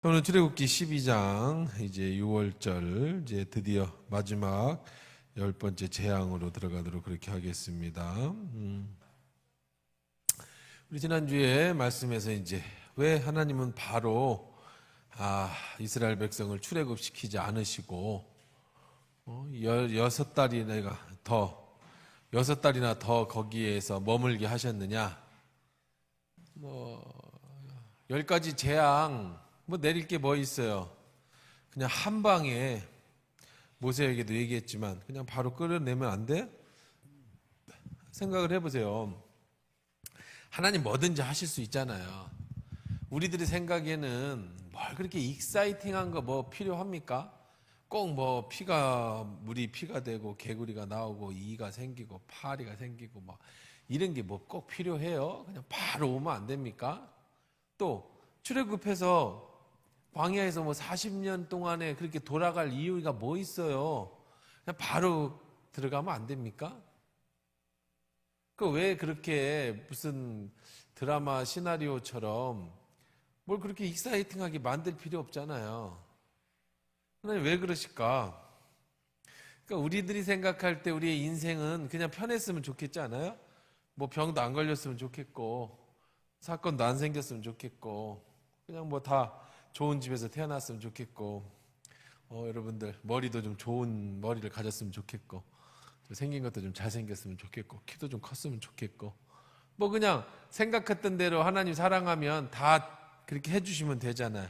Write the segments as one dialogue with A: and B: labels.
A: 오늘 출애굽기 12장 이제 6월절 이제 드디어 마지막 10번째 재앙으로 들어가도록 그렇게 하겠습니다. 우리 지난주에 말씀에서 이제 왜 하나님은 바로 이스라엘 백성을 출애굽시키지 않으시고 여섯 달이나 더 거기에서 머물게 하셨느냐? 10가지 재앙 내릴 게 뭐 있어요? 그냥 한 방에 모세에게도 얘기했지만 그냥 바로 끌어내면 안 돼? 생각을 해보세요. 하나님 뭐든지 하실 수 있잖아요. 우리들이 생각에는 뭘 그렇게 익사이팅한 거 뭐 필요합니까? 꼭 물이 피가 되고 개구리가 나오고 이가 생기고 파리가 생기고 이런 게 꼭 필요해요? 그냥 바로 오면 안 됩니까? 또 출애굽해서 광야에서 40년 동안에 그렇게 돌아갈 이유가 뭐 있어요? 그냥 바로 들어가면 안 됩니까? 왜 그렇게 무슨 드라마 시나리오처럼 뭘 그렇게 익사이팅하게 만들 필요 없잖아요. 하나님 왜 그러실까? 그러니까 우리들이 생각할 때 우리의 인생은 그냥 편했으면 좋겠지 않아요? 병도 안 걸렸으면 좋겠고 사건도 안 생겼으면 좋겠고 그냥 다 좋은 집에서 태어났으면 좋겠고 여러분들 머리도 좀 좋은 머리를 가졌으면 좋겠고 생긴 것도 좀 잘생겼으면 좋겠고 키도 좀 컸으면 좋겠고 그냥 생각했던 대로 하나님 사랑하면 다 그렇게 해주시면 되잖아요.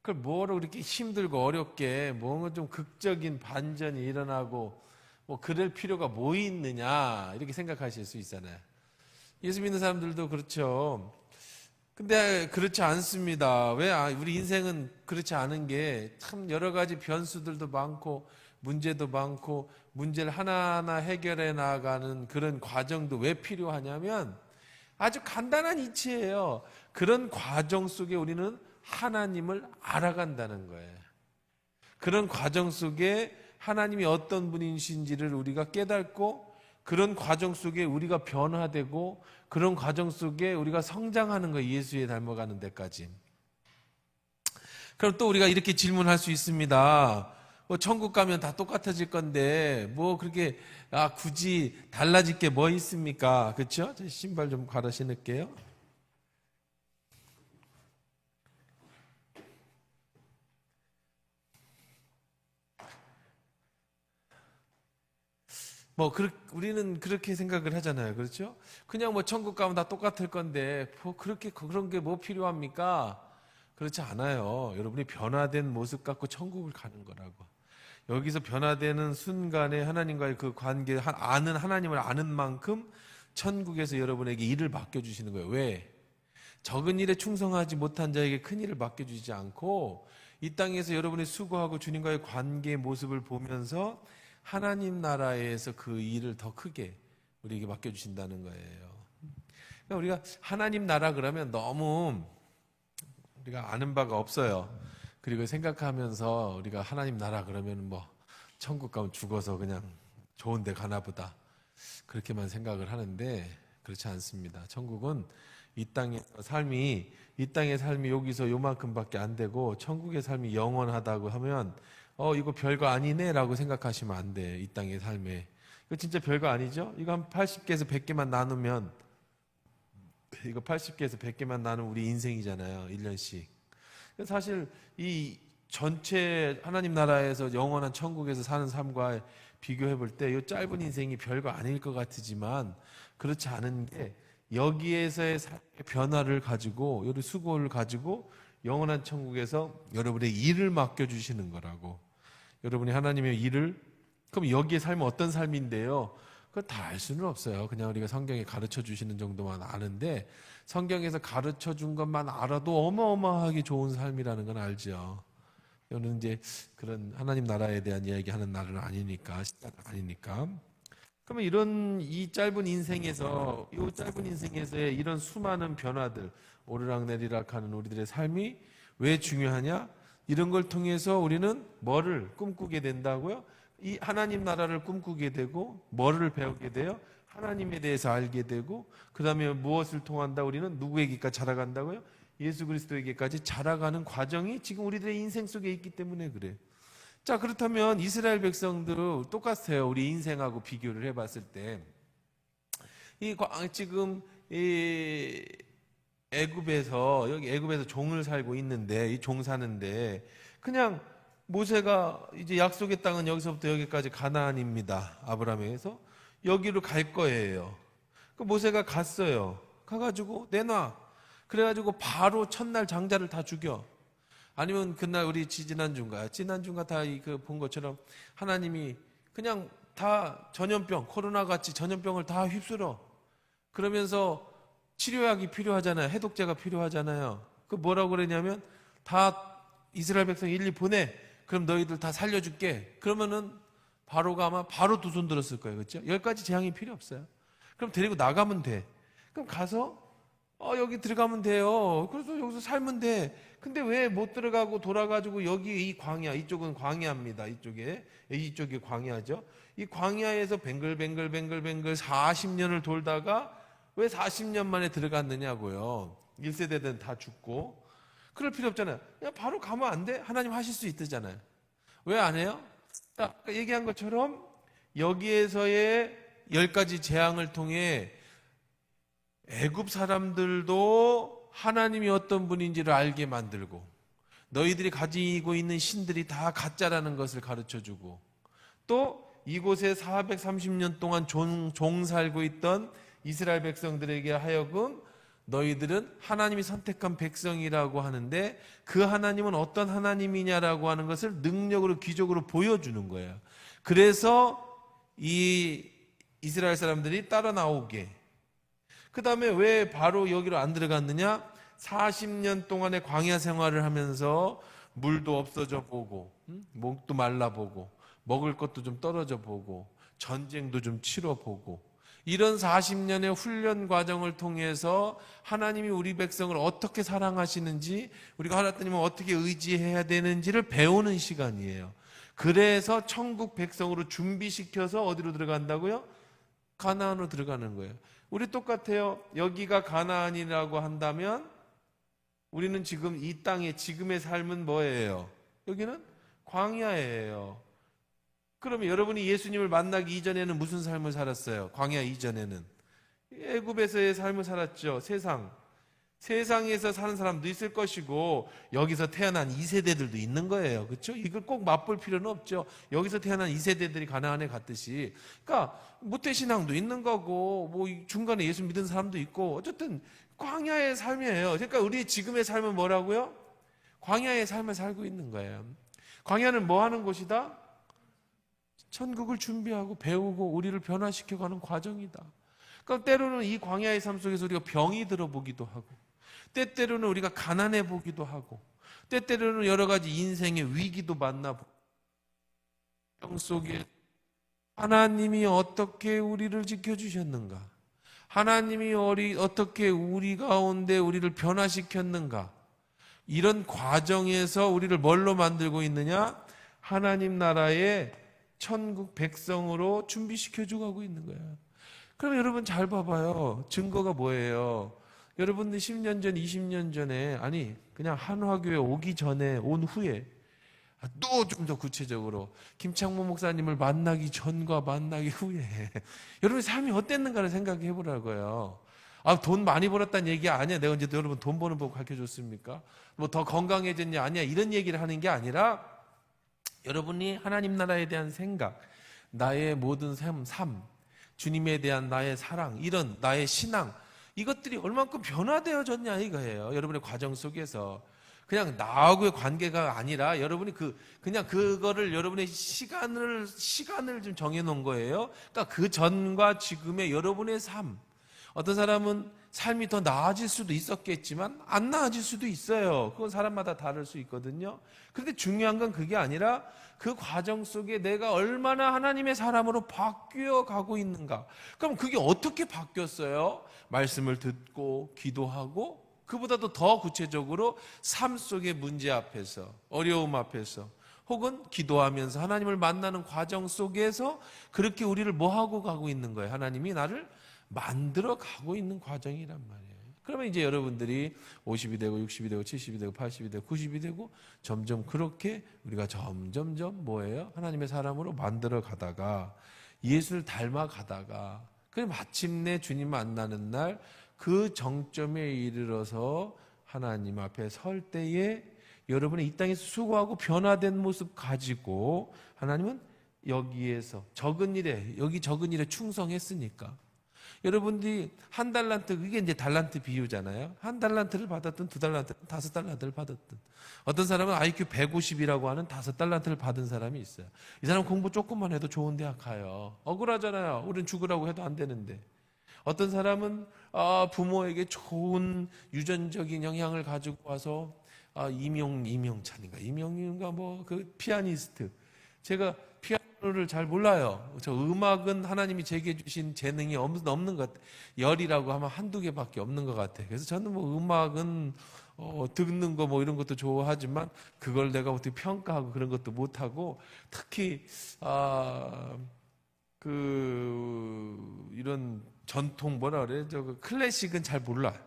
A: 그걸 뭐로 그렇게 힘들고 어렵게 뭔가 좀 극적인 반전이 일어나고 그럴 필요가 뭐 있느냐 이렇게 생각하실 수 있잖아요. 예수 믿는 사람들도 그렇죠. 근데 그렇지 않습니다. 왜? 우리 인생은 그렇지 않은 게 참 여러 가지 변수들도 많고 문제도 많고 문제를 하나하나 해결해 나가는 그런 과정도 왜 필요하냐면 아주 간단한 이치예요. 그런 과정 속에 우리는 하나님을 알아간다는 거예요. 그런 과정 속에 하나님이 어떤 분이신지를 우리가 깨닫고 그런 과정 속에 우리가 변화되고 그런 과정 속에 우리가 성장하는 거예요. 예수에 닮아가는 데까지. 그럼 또 우리가 이렇게 질문할 수 있습니다. 천국 가면 다 똑같아질 건데 그렇게 굳이 달라질 게 뭐 있습니까? 그렇죠? 제 신발 좀 갈아 신을게요. 우리는 그렇게 생각을 하잖아요. 그렇죠? 그냥 천국 가면 다 똑같을 건데, 그런 게 뭐 필요합니까? 그렇지 않아요. 여러분이 변화된 모습 갖고 천국을 가는 거라고. 여기서 변화되는 순간에 하나님과의 그 관계, 하나님을 아는 만큼 천국에서 여러분에게 일을 맡겨주시는 거예요. 왜? 적은 일에 충성하지 못한 자에게 큰 일을 맡겨주지 않고, 이 땅에서 여러분이 수고하고 주님과의 관계의 모습을 보면서 하나님 나라에서 그 일을 더 크게 우리에게 맡겨주신다는 거예요. 그러니까 우리가 하나님 나라 그러면 너무 우리가 아는 바가 없어요. 그리고 생각하면서 우리가 하나님 나라 그러면 천국 가면 죽어서 그냥 좋은 데 가나 보다. 그렇게만 생각을 하는데 그렇지 않습니다. 천국은 이 땅의 삶이 여기서 요만큼밖에 안 되고 천국의 삶이 영원하다고 하면 이거 별거 아니네 라고 생각하시면 안 돼. 이 땅의 삶에 이거 진짜 별거 아니죠? 이거 한 80개에서 100개만 나누면 이거 80개에서 100개만 나누면 우리 인생이잖아요. 1년씩. 사실 이 전체 하나님 나라에서 영원한 천국에서 사는 삶과 비교해 볼 때 이 짧은 인생이 별거 아닐 것 같지만 그렇지 않은 게 여기에서의 삶의 변화를 가지고 여러 수고를 가지고 영원한 천국에서 여러분의 일을 맡겨주시는 거라고. 여러분이 하나님의 일을 그럼 여기에 삶은 어떤 삶인데요? 그걸 다 알 수는 없어요. 그냥 우리가 성경에 가르쳐 주시는 정도만 아는데 성경에서 가르쳐 준 것만 알아도 어마어마하게 좋은 삶이라는 건 알죠. 이거는 이제 그런 하나님 나라에 대한 이야기하는 날은 아니니까 시간은 아니니까. 그러면 이 짧은 인생에서의 이런 수많은 변화들, 오르락내리락하는 우리들의 삶이 왜 중요하냐? 이런 걸 통해서 우리는 뭐를 꿈꾸게 된다고요? 이 하나님 나라를 꿈꾸게 되고 뭐를 배우게 돼요? 하나님에 대해서 알게 되고 그 다음에 무엇을 통한다? 우리는 누구에게까지 자라간다고요? 예수 그리스도에게까지 자라가는 과정이 지금 우리들의 인생 속에 있기 때문에 그래. 자, 그렇다면 이스라엘 백성들은 똑같아요. 우리 인생하고 비교를 해봤을 때. 지금 이 여기 애굽에서 종을 살고 있는데, 이 종 사는데, 그냥 모세가 이제 약속의 땅은 여기서부터 여기까지 가나안입니다. 아브라함에게서 여기로 갈 거예요. 그 모세가 갔어요. 가가지고 내놔. 그래가지고 바로 첫날 장자를 다 죽여. 아니면 그날 우리 지난주인가 다 본 것처럼 하나님이 그냥 다 전염병, 코로나 같이 전염병을 다 휩쓸어. 그러면서 치료약이 필요하잖아요. 해독제가 필요하잖아요. 그 뭐라고 그러냐면 다 이스라엘 백성 일일이 보내. 그럼 너희들 다 살려줄게. 그러면은 바로가 아마 바로 두 손 들었을 거예요. 그렇죠? 10가지 재앙이 필요 없어요. 그럼 데리고 나가면 돼. 그럼 가서 여기 들어가면 돼요. 그래서 여기서 살면 돼. 근데 왜 못 들어가고 돌아가지고 여기 이 광야, 이쪽은 광야입니다. 이쪽이 광야죠. 이 광야에서 뱅글뱅글 40년을 돌다가 왜 40년 만에 들어갔느냐고요. 1세대들은 다 죽고. 그럴 필요 없잖아요. 그냥 바로 가면 안 돼? 하나님 하실 수 있잖아요. 왜 안 해요? 아까 얘기한 것처럼 여기에서의 10가지 재앙을 통해 애굽 사람들도 하나님이 어떤 분인지를 알게 만들고, 너희들이 가지고 있는 신들이 다 가짜라는 것을 가르쳐주고, 또 이곳에 430년 동안 종 살고 있던 이스라엘 백성들에게 하여금 너희들은 하나님이 선택한 백성이라고 하는데 그 하나님은 어떤 하나님이냐라고 하는 것을 능력으로 기적으로 보여주는 거예요. 그래서 이 이스라엘 사람들이 따라 나오게. 그 다음에 왜 바로 여기로 안 들어갔느냐? 40년 동안의 광야 생활을 하면서 물도 없어져 보고, 목도 말라 보고, 먹을 것도 좀 떨어져 보고, 전쟁도 좀 치러 보고, 이런 40년의 훈련 과정을 통해서 하나님이 우리 백성을 어떻게 사랑하시는지, 우리가 하나님을 어떻게 의지해야 되는지를 배우는 시간이에요. 그래서 천국 백성으로 준비시켜서 어디로 들어간다고요? 가나안으로 들어가는 거예요. 우리 똑같아요. 여기가 가나안이라고 한다면 우리는 지금 이 땅의 지금의 삶은 뭐예요? 여기는 광야예요. 그러면 여러분이 예수님을 만나기 이전에는 무슨 삶을 살았어요? 광야 이전에는 애굽에서의 삶을 살았죠. 세상에서 사는 사람도 있을 것이고 여기서 태어난 2세대들도 있는 거예요. 그렇죠? 이걸 꼭 맛볼 필요는 없죠. 여기서 태어난 2세대들이 가나안에 갔듯이. 그러니까 모태신앙도 있는 거고 뭐 중간에 예수 믿은 사람도 있고 어쨌든 광야의 삶이에요. 그러니까 우리 지금의 삶은 뭐라고요? 광야의 삶을 살고 있는 거예요. 광야는 뭐 하는 곳이다? 천국을 준비하고 배우고 우리를 변화시켜가는 과정이다. 그러니까 때로는 이 광야의 삶 속에서 우리가 병이 들어보기도 하고, 때때로는 우리가 가난해 보기도 하고, 때때로는 여러 가지 인생의 위기도 만나보고, 병 속에 하나님이 어떻게 우리를 지켜주셨는가, 하나님이 어떻게 우리 가운데 우리를 변화시켰는가, 이런 과정에서 우리를 뭘로 만들고 있느냐? 하나님 나라의 천국 백성으로 준비시켜주고 가고 있는 거예요. 그럼 여러분 잘 봐봐요. 증거가 뭐예요? 여러분들 10년 전, 20년 전에, 아니 그냥 한화교회 오기 전에, 온 후에, 또 좀 더 구체적으로 김창모 목사님을 만나기 전과 만나기 후에 여러분의 삶이 어땠는가를 생각해 보라고요. 돈 많이 벌었다는 얘기 아니야. 내가 언제 여러분 돈 버는 법 가르쳐줬습니까? 뭐 더 건강해졌냐 아니야. 이런 얘기를 하는 게 아니라 여러분이 하나님 나라에 대한 생각, 나의 모든 삶, 주님에 대한 나의 사랑, 이런 나의 신앙, 이것들이 얼만큼 변화되어졌냐 이거예요. 여러분의 과정 속에서. 그냥 나하고의 관계가 아니라 여러분이 그냥 그거를 여러분의 시간을 좀 정해놓은 거예요. 그러니까 그 전과 지금의 여러분의 삶. 어떤 사람은 삶이 더 나아질 수도 있었겠지만 안 나아질 수도 있어요. 그건 사람마다 다를 수 있거든요. 그런데 중요한 건 그게 아니라 그 과정 속에 내가 얼마나 하나님의 사람으로 바뀌어 가고 있는가. 그럼 그게 어떻게 바뀌었어요? 말씀을 듣고 기도하고, 그보다도 더 구체적으로 삶 속의 문제 앞에서, 어려움 앞에서, 혹은 기도하면서 하나님을 만나는 과정 속에서 그렇게 우리를 뭐 하고 가고 있는 거예요? 하나님이 나를 만들어 가고 있는 과정이란 말이에요. 그러면 이제 여러분들이 50이 되고 60이 되고 70이 되고 80이 되고 90이 되고 점점 그렇게 우리가 점점점 뭐예요? 하나님의 사람으로 만들어 가다가 예수를 닮아 가다가 그래 마침내 주님 만나는 날 그 정점에 이르러서 하나님 앞에 설 때에 여러분이 이 땅에서 수고하고 변화된 모습 가지고 하나님은 여기에서 적은 일에 여기 적은 일에 충성했으니까 여러분들이 한 달란트 그게 이제 달란트 비유잖아요. 한 달란트를 받았든 두 달란트, 다섯 달란트를 받았든 어떤 사람은 IQ 150이라고 하는 다섯 달란트를 받은 사람이 있어요. 이 사람 공부 조금만 해도 좋은 대학 가요. 억울하잖아요. 우린 죽으라고 해도 안 되는데. 어떤 사람은 부모에게 좋은 유전적인 영향을 가지고 와서 이명찬인가 뭐 그 피아니스트. 제가 피아노를 잘 몰라요. 저 음악은 하나님이 제게 주신 재능이 없는 것 같아요. 열이라고 하면 한두 개밖에 없는 것 같아요. 그래서 저는 뭐 음악은 듣는 거 뭐 이런 것도 좋아하지만 그걸 내가 어떻게 평가하고 그런 것도 못하고 특히 이런 전통 뭐라 그래? 저 클래식은 잘 몰라요.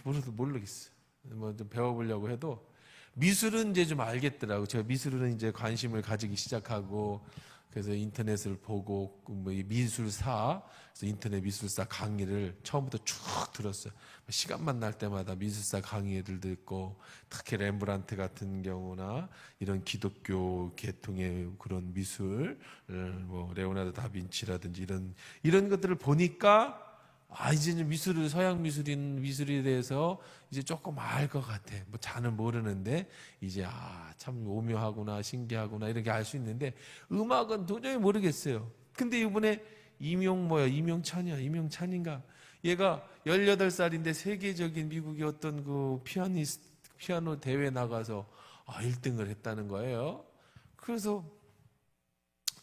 A: 모르겠어요. 뭐 좀 배워보려고 해도 미술은 이제 좀 알겠더라고. 제가 미술은 이제 관심을 가지기 시작하고 그래서 인터넷을 보고 뭐 미술사 그래서 인터넷 미술사 강의를 처음부터 쭉 들었어요. 시간만 날 때마다 미술사 강의를 듣고 특히 렘브란트 같은 경우나 이런 기독교 계통의 그런 미술, 뭐 레오나르도 다빈치라든지 이런 것들을 보니까 이제 미술을 서양 미술에 대해서 이제 조금 알 것 같아. 뭐 잘은 모르는데 이제 참 오묘하구나 신기하구나 이렇게 알 수 있는데 음악은 도저히 모르겠어요. 근데 이번에 이명찬인가 얘가 18살인데 세계적인 미국의 어떤 그 피아노 대회 나가서 1등을 했다는 거예요. 그래서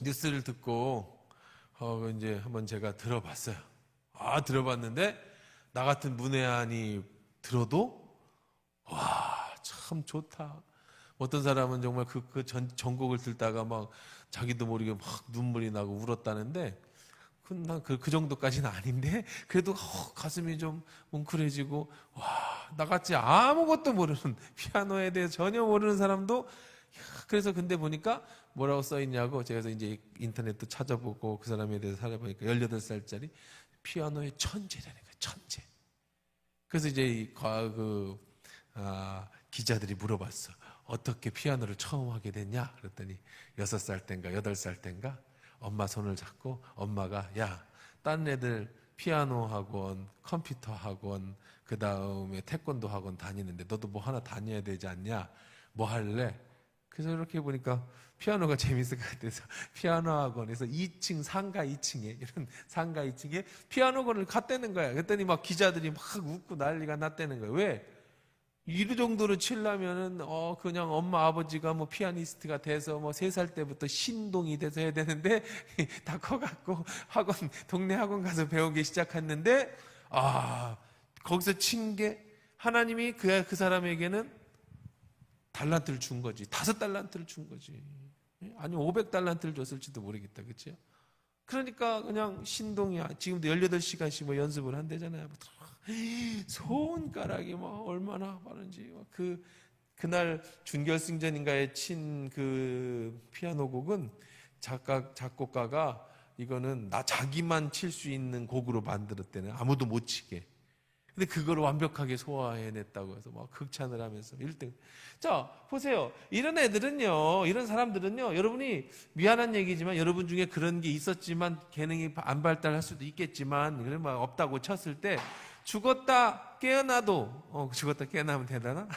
A: 뉴스를 듣고 이제 한번 제가 들어봤어요. 들어봤는데 나 같은 문외한이 들어도 참 좋다. 어떤 사람은 정말 그 전곡을 듣다가 막 자기도 모르게 막 눈물이 나고 울었다는데 난 그 정도까지는 아닌데 그래도 가슴이 좀 뭉클해지고 나같이 아무것도 모르는 피아노에 대해서 전혀 모르는 사람도 그래서 근데 보니까 뭐라고 써있냐고 제가 이제 인터넷도 찾아보고 그 사람에 대해서 살아보니까 18살짜리 피아노의 천재라는 거예요. 천재. 그래서 이제 기자들이 물어봤어. 어떻게 피아노를 처음 하게 됐냐? 그랬더니 6살 땐가 8살 땐가 엄마 손을 잡고 엄마가 다른 애들 피아노 학원, 컴퓨터 학원, 그 다음에 태권도 학원 다니는데 너도 뭐 하나 다녀야 되지 않냐? 뭐 할래? 그래서 이렇게 보니까 피아노가 재밌을 것 같아서 피아노 학원에서 2층 상가 2층에 이런 상가 2층에 피아노건을 갔다는 거야. 그랬더니 막 기자들이 막 웃고 난리가 났다는 거야. 왜? 이 정도로 치려면은 그냥 엄마 아버지가 뭐 피아니스트가 돼서 뭐 3살 때부터 신동이 돼서 해야 되는데 다 커갖고 동네 학원 가서 배우기 시작했는데 거기서 친 게 하나님이 그 사람에게는 달란트를 준 거지. 5달란트를 준 거지. 아니 500달란트를 줬을지도 모르겠다. 그렇죠? 그러니까 그냥 신동이야. 지금도 18시간씩 뭐 연습을 한대잖아요. 손가락이 막 얼마나 빠른지. 그날 준결승전인가에 친 그 피아노 곡은 작곡가가 이거는 자기만 칠 수 있는 곡으로 만들었대는. 아무도 못 치게. 근데 그걸 완벽하게 소화해냈다고 해서 막 극찬을 하면서 1등. 자, 보세요. 이런 애들은요, 이런 사람들은요, 여러분이 미안한 얘기지만 여러분 중에 그런 게 있었지만 개능이 안 발달할 수도 있겠지만, 그런 막 없다고 쳤을 때 죽었다 깨어나도, 죽었다 깨어나면 되나?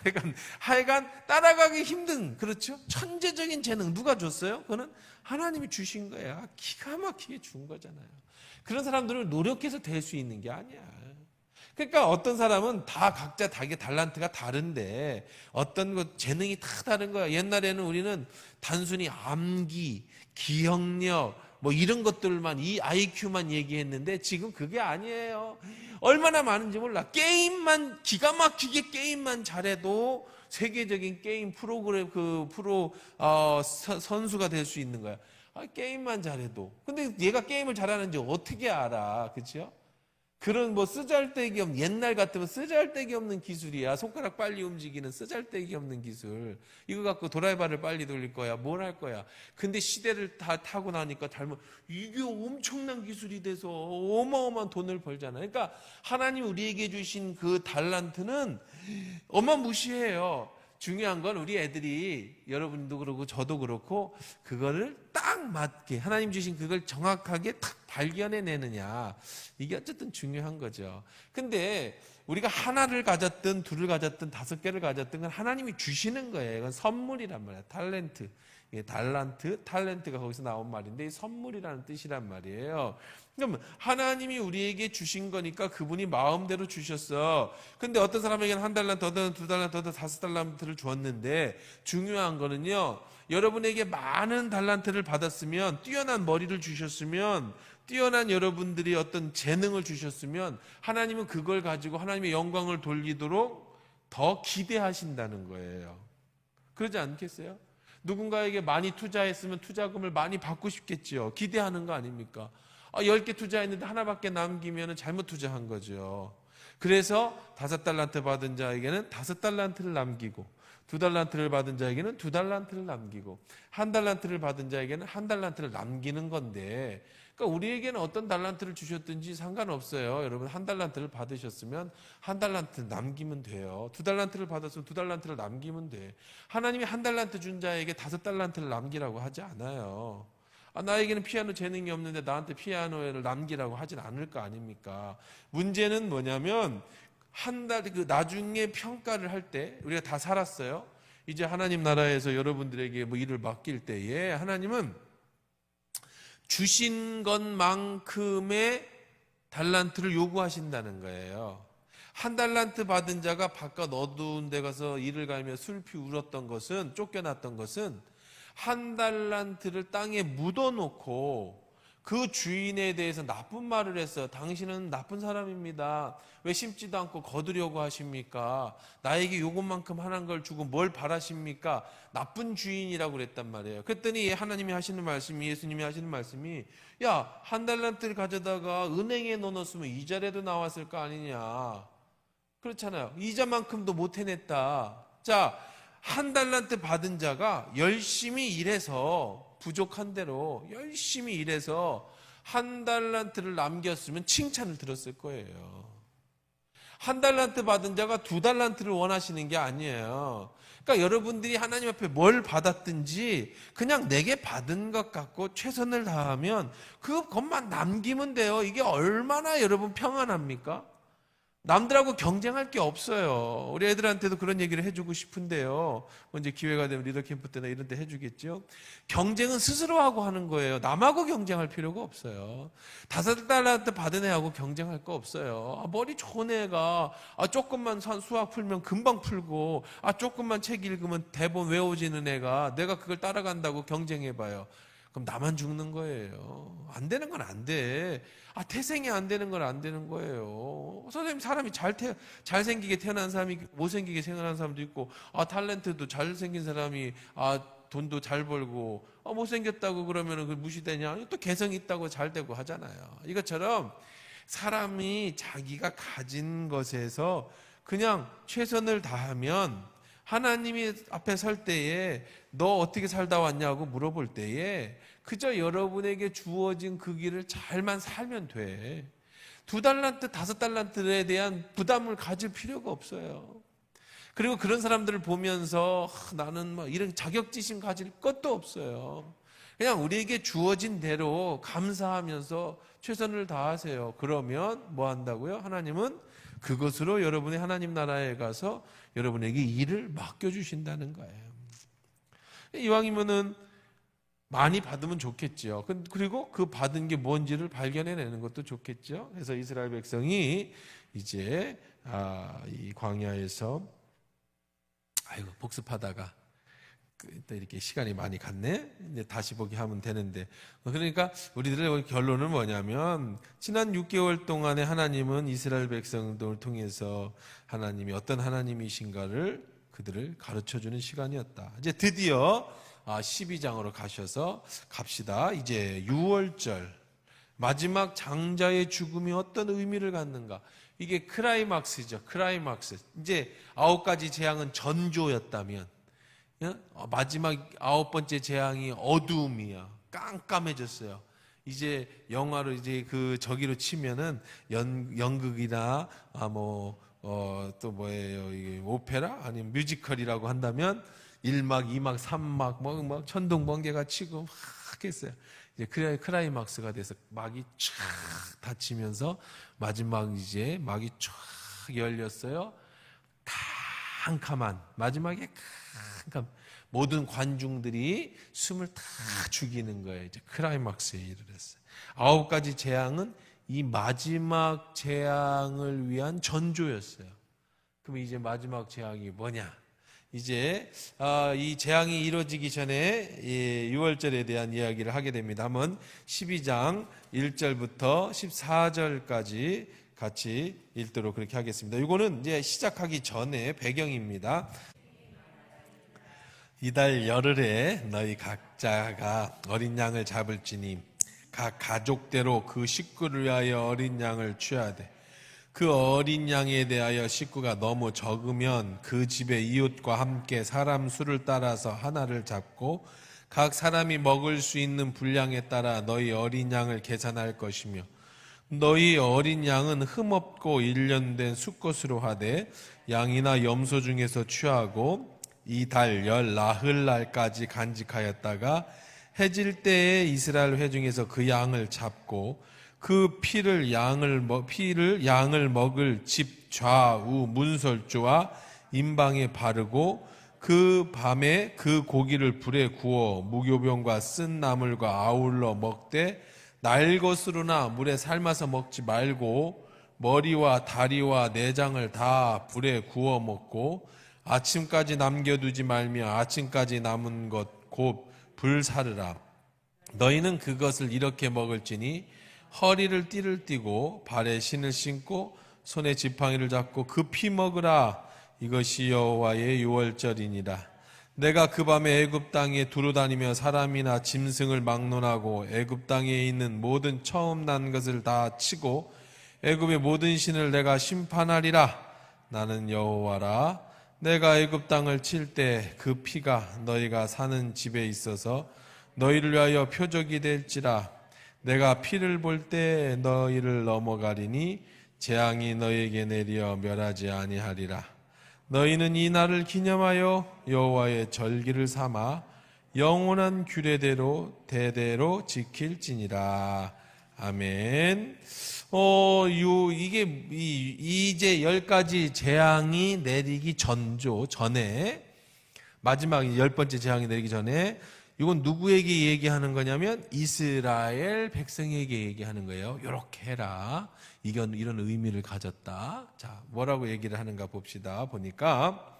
A: 하여간 따라가기 힘든, 그렇죠? 천재적인 재능 누가 줬어요? 그거는 하나님이 주신 거야. 기가 막히게 준 거잖아요. 그런 사람들은 노력해서 될 수 있는 게 아니야. 그러니까 어떤 사람은 다 각자 자기 달란트가 다른데 어떤 것 재능이 다 다른 거야. 옛날에는 우리는 단순히 암기, 기억력 뭐 이런 것들만 이 IQ만 얘기했는데 지금 그게 아니에요. 얼마나 많은지 몰라. 기가 막히게 게임만 잘해도 세계적인 게임 프로그램 선수가 될 수 있는 거야. 게임만 잘해도. 근데 얘가 게임을 잘하는지 어떻게 알아? 그렇죠? 그런 뭐 쓰잘데기 없는, 옛날 같으면 쓰잘데기 없는 기술이야. 손가락 빨리 움직이는 쓰잘데기 없는 기술. 이거 갖고 드라이버를 빨리 돌릴 거야. 뭘 할 거야. 근데 시대를 다 타고 나니까 이게 엄청난 기술이 돼서 어마어마한 돈을 벌잖아요. 그러니까 하나님 우리에게 주신 그 달란트는 어마무시해요. 중요한 건 우리 애들이, 여러분도 그렇고 저도 그렇고, 그거를 딱 맞게 하나님 주신 그걸 정확하게 딱 발견해내느냐, 이게 어쨌든 중요한 거죠. 근데 우리가 하나를 가졌든 둘을 가졌든 5개를 가졌든 건 하나님이 주시는 거예요. 이건 선물이란 말이에요. 탤런트. 탤런트가 거기서 나온 말인데, 이 선물이라는 뜻이란 말이에요. 그럼 하나님이 우리에게 주신 거니까 그분이 마음대로 주셨어. 근데 어떤 사람에게는 1달란트, 어떤 2달란트, 어떤 5달란트를 주었는데, 중요한 거는요, 여러분에게 많은 달란트를 받았으면, 뛰어난 머리를 주셨으면, 뛰어난 여러분들이 어떤 재능을 주셨으면, 하나님은 그걸 가지고 하나님의 영광을 돌리도록 더 기대하신다는 거예요. 그러지 않겠어요? 누군가에게 많이 투자했으면 투자금을 많이 받고 싶겠지요. 기대하는 거 아닙니까? 10개 투자했는데 하나밖에 남기면 잘못 투자한 거죠. 그래서 5달란트 받은 자에게는 5달란트를 남기고, 2달란트를 받은 자에게는 2달란트를 남기고, 1달란트를 받은 자에게는 1달란트를 남기는 건데, 그러니까 우리에게는 어떤 달란트를 주셨든지 상관없어요. 여러분 1달란트를 받으셨으면 1달란트 남기면 돼요. 2달란트를 받았으면 2달란트를 남기면 돼. 하나님이 1달란트 준 자에게 5달란트를 남기라고 하지 않아요. 나에게는 피아노 재능이 없는데 나한테 피아노를 남기라고 하진 않을 거 아닙니까? 문제는 뭐냐면, 나중에 평가를 할 때, 우리가 다 살았어요. 이제 하나님 나라에서 여러분들에게 뭐 일을 맡길 때에 하나님은 주신 것만큼의 달란트를 요구하신다는 거예요. 1달란트 받은 자가 바깥 어두운 데 가서 이를 갈며 슬피 울었던 것은, 쫓겨났던 것은, 1달란트를 땅에 묻어놓고 그 주인에 대해서 나쁜 말을 했어요. 당신은 나쁜 사람입니다. 왜 심지도 않고 거두려고 하십니까? 나에게 요것만큼 하는 걸 주고 뭘 바라십니까? 나쁜 주인이라고 그랬단 말이에요. 그랬더니 하나님이 하시는 말씀이, 예수님이 하시는 말씀이, 야, 1달란트를 가져다가 은행에 넣어놓으면 이자라도 나왔을 거 아니냐. 그렇잖아요. 이자만큼도 못 해냈다. 자, 1달란트 받은 자가 열심히 일해서, 부족한 대로 열심히 일해서 1달란트를 남겼으면 칭찬을 들었을 거예요. 1달란트 받은 자가 2달란트를 원하시는 게 아니에요. 그러니까 여러분들이 하나님 앞에 뭘 받았든지 그냥 내게 받은 것 갖고 최선을 다하면 그것만 남기면 돼요. 이게 얼마나 여러분 평안합니까? 남들하고 경쟁할 게 없어요. 우리 애들한테도 그런 얘기를 해주고 싶은데요. 이제 기회가 되면 리더 캠프 때나 이런 데 해주겠죠. 경쟁은 스스로하고 하는 거예요. 남하고 경쟁할 필요가 없어요. 5달란트 받은 애하고 경쟁할 거 없어요. 머리 좋은 애가 조금만 수학 풀면 금방 풀고, 조금만 책 읽으면 대본 외워지는 애가 내가 그걸 따라간다고 경쟁해봐요. 그럼 나만 죽는 거예요. 안 되는 건 안 돼. 태생이 안 되는 건 안 되는 거예요. 선생님, 사람이 잘생기게 태어난 사람이 못생기게 태어난 사람도 있고, 탤런트도 잘생긴 사람이 돈도 잘 벌고, 못생겼다고 그러면 그 무시되냐? 또 개성 있다고 잘 되고 하잖아요. 이것처럼 사람이 자기가 가진 것에서 그냥 최선을 다하면, 하나님이 앞에 설 때에 너 어떻게 살다 왔냐고 물어볼 때에 그저 여러분에게 주어진 그 길을 잘만 살면 돼. 2달란트, 5달란트에 대한 부담을 가질 필요가 없어요. 그리고 그런 사람들을 보면서 나는 이런 자격지심 가질 것도 없어요. 그냥 우리에게 주어진 대로 감사하면서 최선을 다하세요. 그러면 뭐 한다고요? 하나님은 그것으로 여러분의 하나님 나라에 가서 여러분에게 일을 맡겨주신다는 거예요. 이왕이면은 많이 받으면 좋겠죠. 그리고 그 받은 게 뭔지를 발견해내는 것도 좋겠죠. 그래서 이스라엘 백성이 이제 이 광야에서 복습하다가 또 이렇게 시간이 많이 갔네. 이제 다시 보기 하면 되는데, 그러니까 우리들의 결론은 뭐냐면, 지난 6개월 동안에 하나님은 이스라엘 백성들을 통해서 하나님이 어떤 하나님이신가를 그들을 가르쳐주는 시간이었다. 이제 드디어 12장으로 가셔서 갑시다. 이제 6월절 마지막 장자의 죽음이 어떤 의미를 갖는가? 이게 크라이막스죠. 크라이막스. 이제 9가지 재앙은 전조였다면, 마지막 9번째 재앙이 어두움이야. 깜깜해졌어요. 이제 영화로 이제 그 저기로 치면은 연극이나 또 뭐예요? 이게 오페라 아니면 뮤지컬이라고 한다면 1막, 2막, 3막 막 천둥 번개가 치고 막 했어요. 이제 크라이막스가 돼서 막이 쫙 닫히면서 마지막 이제 막이 쫙 열렸어요. 캄캄한 마지막에 캄캄 모든 관중들이 숨을 다 죽이는 거예요. 이제 크라이막스에 이르렀어요. 9가지 재앙은 이 마지막 재앙을 위한 전조였어요. 그럼 이제 마지막 재앙이 뭐냐? 이제 이 재앙이 이루어지기 전에 6월절에 대한 이야기를 하게 됩니다. 한번 12장 1절부터 14절까지 같이 읽도록 그렇게 하겠습니다. 이거는 이제 시작하기 전에 배경입니다. 이달 열흘에 너희 각자가 어린 양을 잡을지니 각 가족대로 그 식구를 위하여 어린 양을 취하되 그 어린 양에 대하여 식구가 너무 적으면 그 집의 이웃과 함께 사람 수를 따라서 하나를 잡고 각 사람이 먹을 수 있는 분량에 따라 너희 어린 양을 계산할 것이며 너희 어린 양은 흠없고 일련된 수컷으로 하되 양이나 염소 중에서 취하고 이 달 열 나흘날까지 간직하였다가 해질 때에 이스라엘 회중에서 그 양을 잡고 그 피를 양을 먹을 집 좌우 문설주와 임방에 바르고 그 밤에 그 고기를 불에 구워 무교병과 쓴 나물과 아울러 먹되 날 것으로나 물에 삶아서 먹지 말고 머리와 다리와 내장을 다 불에 구워 먹고 아침까지 남겨두지 말며 아침까지 남은 것 곧 불사르라. 너희는 그것을 이렇게 먹을지니 허리를 띠를 띠고 발에 신을 신고 손에 지팡이를 잡고 그 피 먹으라. 이것이 여호와의 유월절이니라. 내가 그 밤에 애굽 땅에 두루 다니며 사람이나 짐승을 막론하고 애굽 땅에 있는 모든 처음 난 것을 다 치고 애굽의 모든 신을 내가 심판하리라. 나는 여호와라. 내가 애굽 땅을 칠 때 그 피가 너희가 사는 집에 있어서 너희를 위하여 표적이 될지라. 내가 피를 볼 때 너희를 넘어가리니 재앙이 너희에게 내려 멸하지 아니하리라. 너희는 이 날을 기념하여 여호와의 절기를 삼아 영원한 규례대로 대대로 지킬지니라. 아멘. 이게 이제 10가지 재앙이 내리기 전에 마지막 10번째 재앙이 내리기 전에 이건 누구에게 얘기하는 거냐면 이스라엘 백성에게 얘기하는 거예요. 이렇게 해라. 이런 의미를 가졌다. 자, 뭐라고 얘기를 하는가 봅시다. 보니까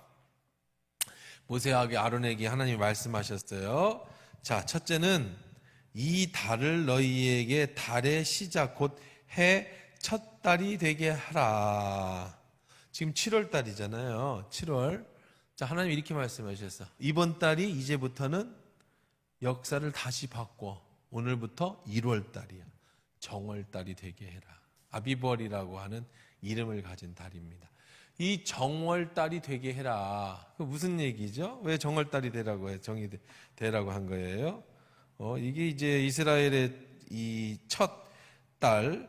A: 모세에게 아론에게 하나님이 말씀하셨어요. 자, 첫째는 이 달을 너희에게 달의 시작 곧 해 첫 달이 되게 하라. 지금 7월 달이잖아요. 7월. 자, 하나님 이렇게 말씀하셨어. 이번 달이 이제부터는 역사를 다시 바꿔. 오늘부터 1월 달이야. 정월 달이 되게 해라. 아비벌이라고 하는 이름을 가진 달입니다. 이 정월 달이 되게 해라. 그 무슨 얘기죠? 왜 정월 달이 되라고 해? 정이 되라고 한 거예요? 이게 이제 이스라엘의 이 첫 달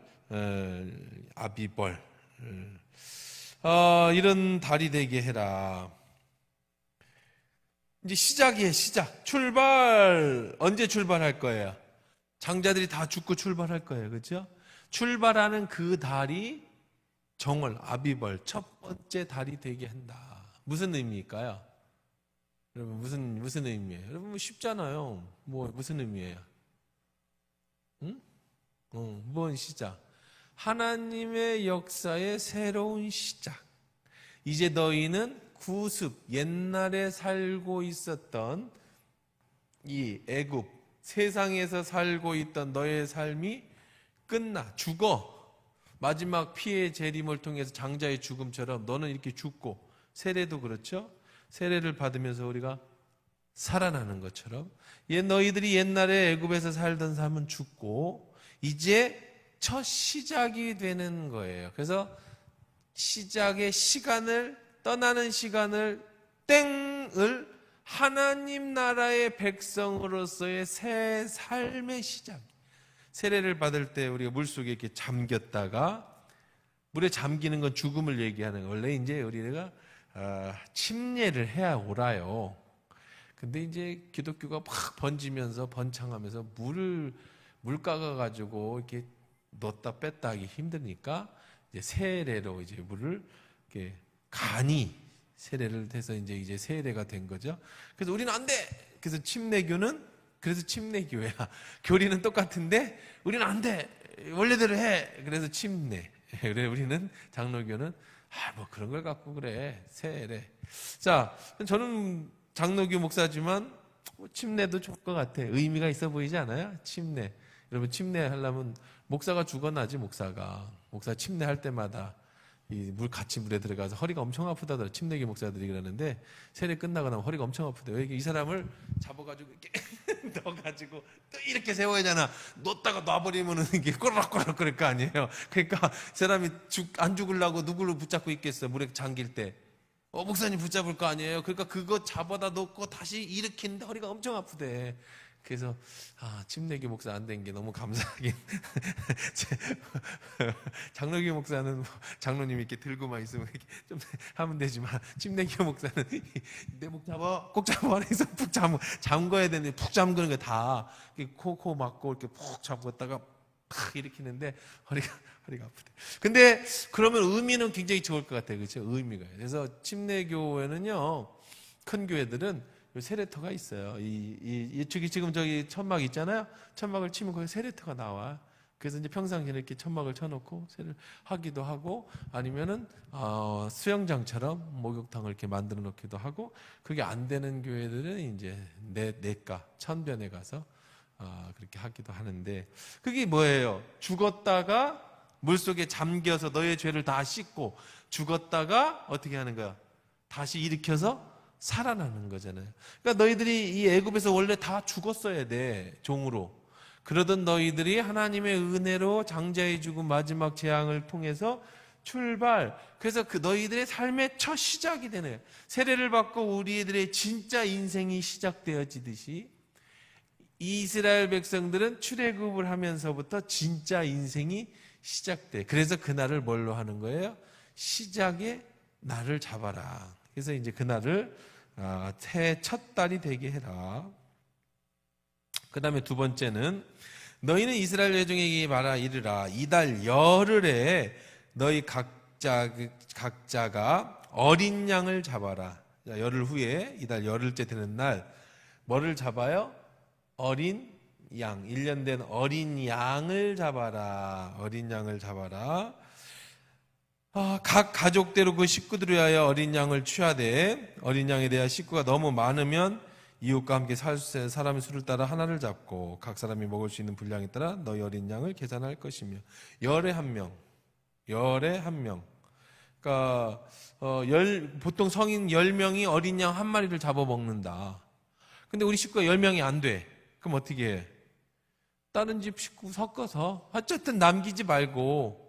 A: 아비벌 이런 달이 되게 해라. 이제 시작이에요. 시작. 출발. 언제 출발할 거예요? 장자들이 다 죽고 출발할 거예요. 그렇죠? 출발하는 그 달이 정월 아비벌 첫 번째 달이 되게 한다. 무슨 의미일까요? 여러분 무슨 의미예요? 여러분 쉽잖아요. 무슨 의미예요? 응? 뭔 시작? 하나님의 역사의 새로운 시작. 이제 너희는 구습, 옛날에 살고 있었던 이 애굽, 세상에서 살고 있던 너의 삶이 끝나, 죽어. 마지막 피의 재림을 통해서 장자의 죽음처럼 너는 이렇게 죽고, 세례도 그렇죠? 세례를 받으면서 우리가 살아나는 것처럼 너희들이 옛날에 애굽에서 살던 삶은 죽고 이제 첫 시작이 되는 거예요. 그래서 시작의 시간을, 떠나는 시간을, 땡을 하나님 나라의 백성으로서의 새 삶의 시작. 세례를 받을 때 우리가 물속에 이렇게 잠겼다가, 물에 잠기는 건 죽음을 얘기하는 거예요. 원래 이제 우리가 침례를 해야 옳아요. 근데 이제 기독교가 막 번지면서 번창하면서 물가가 가지고 이렇게 넣었다 뺐다 하기 힘드니까 이제 세례로 이제 물을 이렇게 간이 세례를 해서 이제 세례가 된 거죠. 그래서 우리는 안 돼. 그래서 침례교는 그래서 침례교야. 교리는 똑같은데 우리는 안 돼. 원래대로 해. 그래서 침례. 그래 우리는 장로교는 뭐 그런 걸 갖고 그래. 세례. 자, 저는 장로교 목사지만 침례도 좋을 것 같아. 의미가 있어 보이지 않아요? 침례. 여러분 침례하려면 목사가 죽어나지. 목사 침례할 때마다 이 같이 물에 들어가서 허리가 엄청 아프다더라. 침례교 목사들이 그러는데 세례 끝나고 나면 허리가 엄청 아프대요. 이 사람을 잡아가지고 이렇게 넣어가지고 또 이렇게 세워야 하잖아. 놓다가 놔버리면은 이게 꼬락꼬락 그럴 거 아니에요. 그러니까 사람이 안 죽으려고 누구를 붙잡고 있겠어요. 물에 잠길 때. 목사님 붙잡을 거 아니에요. 그러니까 그거 잡아다 놓고 다시 일으키는데 허리가 엄청 아프대. 그래서 침례교 목사 안 된 게 너무 감사하긴. 장로교 목사는 장로님이 이렇게 들고만 있으면 이렇게 좀 하면 되지만 침례교 목사는 내 목 잡아, 꼭 잡아 해서 푹 잠궈야 되는데 푹 잠그는 게 다 코 막고 이렇게 푹 잡았다가 팍 일으키는데 허리가 아프대. 근데 그러면 의미는 굉장히 좋을 것 같아요. 그렇죠? 의미가. 그래서 침례교회는요, 큰 교회들은 세례터가 있어요. 지금 저기 천막 있잖아요. 천막을 치면 거기 세례터가 나와. 그래서 이제 평상시에 이렇게 천막을 쳐놓고 세례를 하기도 하고, 아니면은 수영장처럼 목욕탕을 이렇게 만들어 놓기도 하고, 그게 안 되는 교회들은 이제 내과 천변에 가서 그렇게 하기도 하는데, 그게 뭐예요? 죽었다가 물속에 잠겨서 너의 죄를 다 씻고 죽었다가 어떻게 하는 거야? 다시 일으켜서 살아나는 거잖아요. 그러니까 너희들이 이 애굽에서 원래 다 죽었어야 돼. 종으로. 그러던 너희들이 하나님의 은혜로 장자의 죽음 마지막 재앙을 통해서 출발. 그래서 그 너희들의 삶의 첫 시작이 되네요. 세례를 받고 우리들의 진짜 인생이 시작되어지듯이 이스라엘 백성들은 출애굽을 하면서부터 진짜 인생이 시작돼. 그래서 그날을 뭘로 하는 거예요? 시작의 날을 잡아라. 그래서 이제 그날을 새해 첫 달이 되게 해라. 그 다음에 두 번째는 너희는 이스라엘 회중에게 말하 이르라. 이달 열흘에 너희 각자가 어린 양을 잡아라. 자, 열흘 후에 이달 열흘째 되는 날 뭐를 잡아요? 어린 양, 1년 된 어린 양을 잡아라. 어린 양을 잡아라. 각 가족대로 그 식구들을 위하여 어린 양을 취하되 어린 양에 대한 식구가 너무 많으면 이웃과 함께 사람의 수를 따라 하나를 잡고 각 사람이 먹을 수 있는 분량에 따라 너희 어린 양을 계산할 것이며 열에 한 명. 그러니까 보통 성인 10명이 어린 양 한 마리를 잡아 먹는다. 근데 우리 식구가 10명이 안 돼. 그럼 어떻게 해? 다른 집 식구 섞어서 어쨌든 남기지 말고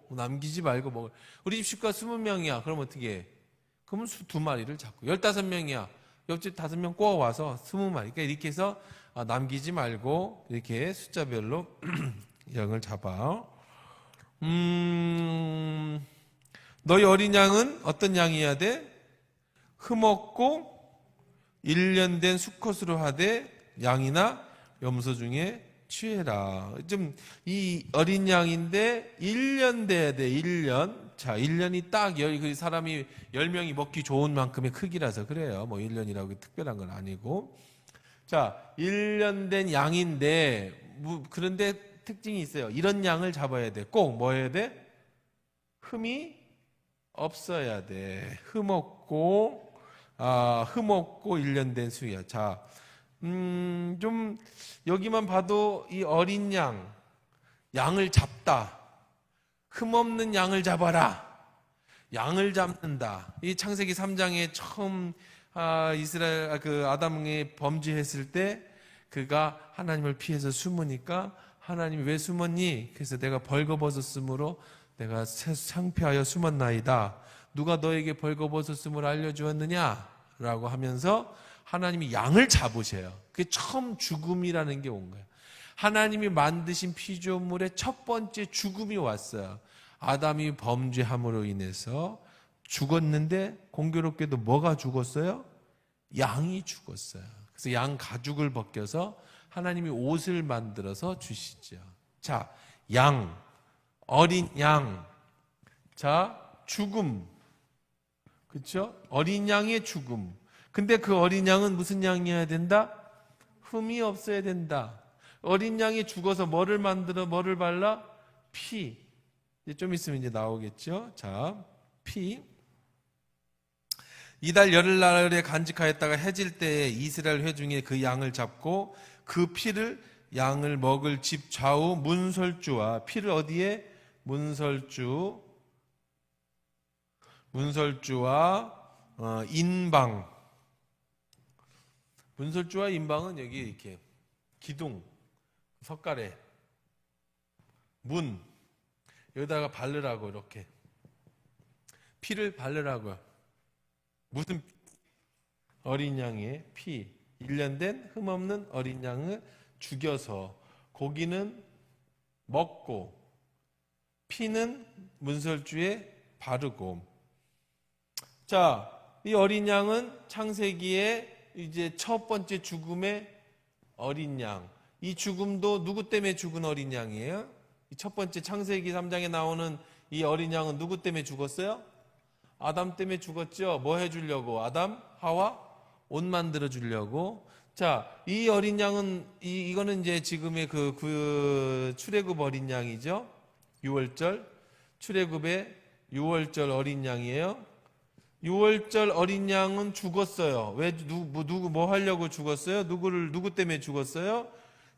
A: 먹을. 우리 집 식구가 20명이야. 그럼 어떻게 해? 그러면 2마리를 잡고 15명이야. 옆집 5명 꼬아와서 20마리. 그러니까 이렇게 해서 남기지 말고 이렇게 숫자별로 양을 잡아. 너희 어린 양은 어떤 양이어야 돼? 흠없고 1년 된 수컷으로 하되 양이나 염소 중에 취해라. 좀 이 어린 양인데 1년 돼야 돼. 1년. 자, 1년이 딱 사람이 10명이 먹기 좋은 만큼의 크기라서 그래요. 뭐 1년이라고 특별한 건 아니고. 자, 1년 된 양인데 그런데 특징이 있어요. 이런 양을 잡아야 돼. 꼭 뭐 해야 돼? 흠이 없어야 돼. 흠없고 1년 된 수야. 자, 좀 여기만 봐도 이 어린 양을 잡다. 흠없는 양을 잡아라. 양을 잡는다. 이 창세기 3장에 처음 아담이 범죄했을 때 그가 하나님을 피해서 숨으니까 하나님이 왜 숨었니? 그래서 내가 벌거벗었으므로 내가 창피하여 숨었나이다. 누가 너에게 벌거벗었음을 알려주었느냐? 라고 하면서 하나님이 양을 잡으셔요. 그게 처음 죽음이라는 게 온 거예요. 하나님이 만드신 피조물의 첫 번째 죽음이 왔어요. 아담이 범죄함으로 인해서 죽었는데 공교롭게도 뭐가 죽었어요? 양이 죽었어요. 그래서 양 가죽을 벗겨서 하나님이 옷을 만들어서 주시죠. 자, 양, 어린 양. 자, 죽음. 그렇죠? 어린 양의 죽음. 근데 그 어린 양은 무슨 양이어야 된다? 흠이 없어야 된다. 어린 양이 죽어서 뭐를 만들어, 뭐를 발라? 피. 이제 좀 있으면 이제 나오겠죠? 자, 피. 이달 열흘날에 간직하였다가 해질 때에 이스라엘 회중에 그 양을 잡고 그 피를 양을 먹을 집 좌우 문설주와 피를 어디에? 문설주와 인방. 문설주와 인방은 여기 이렇게 기둥, 석가래, 문 여기다가 바르라고 이렇게 피를 바르라고요. 무슨 어린 양의 피, 1년 된 흠없는 어린 양을 죽여서 고기는 먹고 피는 문설주에 바르고. 자, 이 어린 양은 창세기에 이제 첫 번째 죽음의 어린 양. 이 죽음도 누구 때문에 죽은 어린 양이에요? 이 첫 번째 창세기 3장에 나오는 이 어린 양은 누구 때문에 죽었어요? 아담 때문에 죽었죠. 뭐 해주려고? 아담, 하와 옷 만들어 주려고. 자, 이 어린 양은 이거는 이제 지금의 그 출애굽 어린 양이죠. 6월절 출애굽의 6월절 어린 양이에요. 6월절 어린 양은 죽었어요. 왜 누구 뭐 하려고 죽었어요? 누구 때문에 죽었어요?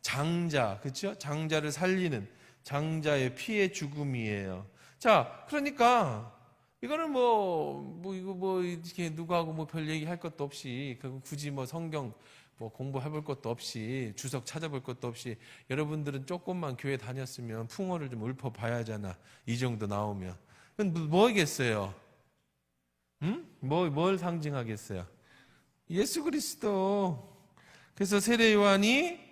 A: 장자, 그렇죠? 장자를 살리는 장자의 피의 죽음이에요. 자, 그러니까 이거는 이렇게 누구하고 뭐 별 얘기 할 것도 없이, 굳이 뭐 성경 뭐 공부해볼 것도 없이, 주석 찾아볼 것도 없이, 여러분들은 조금만 교회 다녔으면 풍어를 좀 읊어봐야 하잖아. 이 정도 나오면. 뭐겠어요? 뭘 상징하겠어요? 예수 그리스도. 그래서 세례 요한이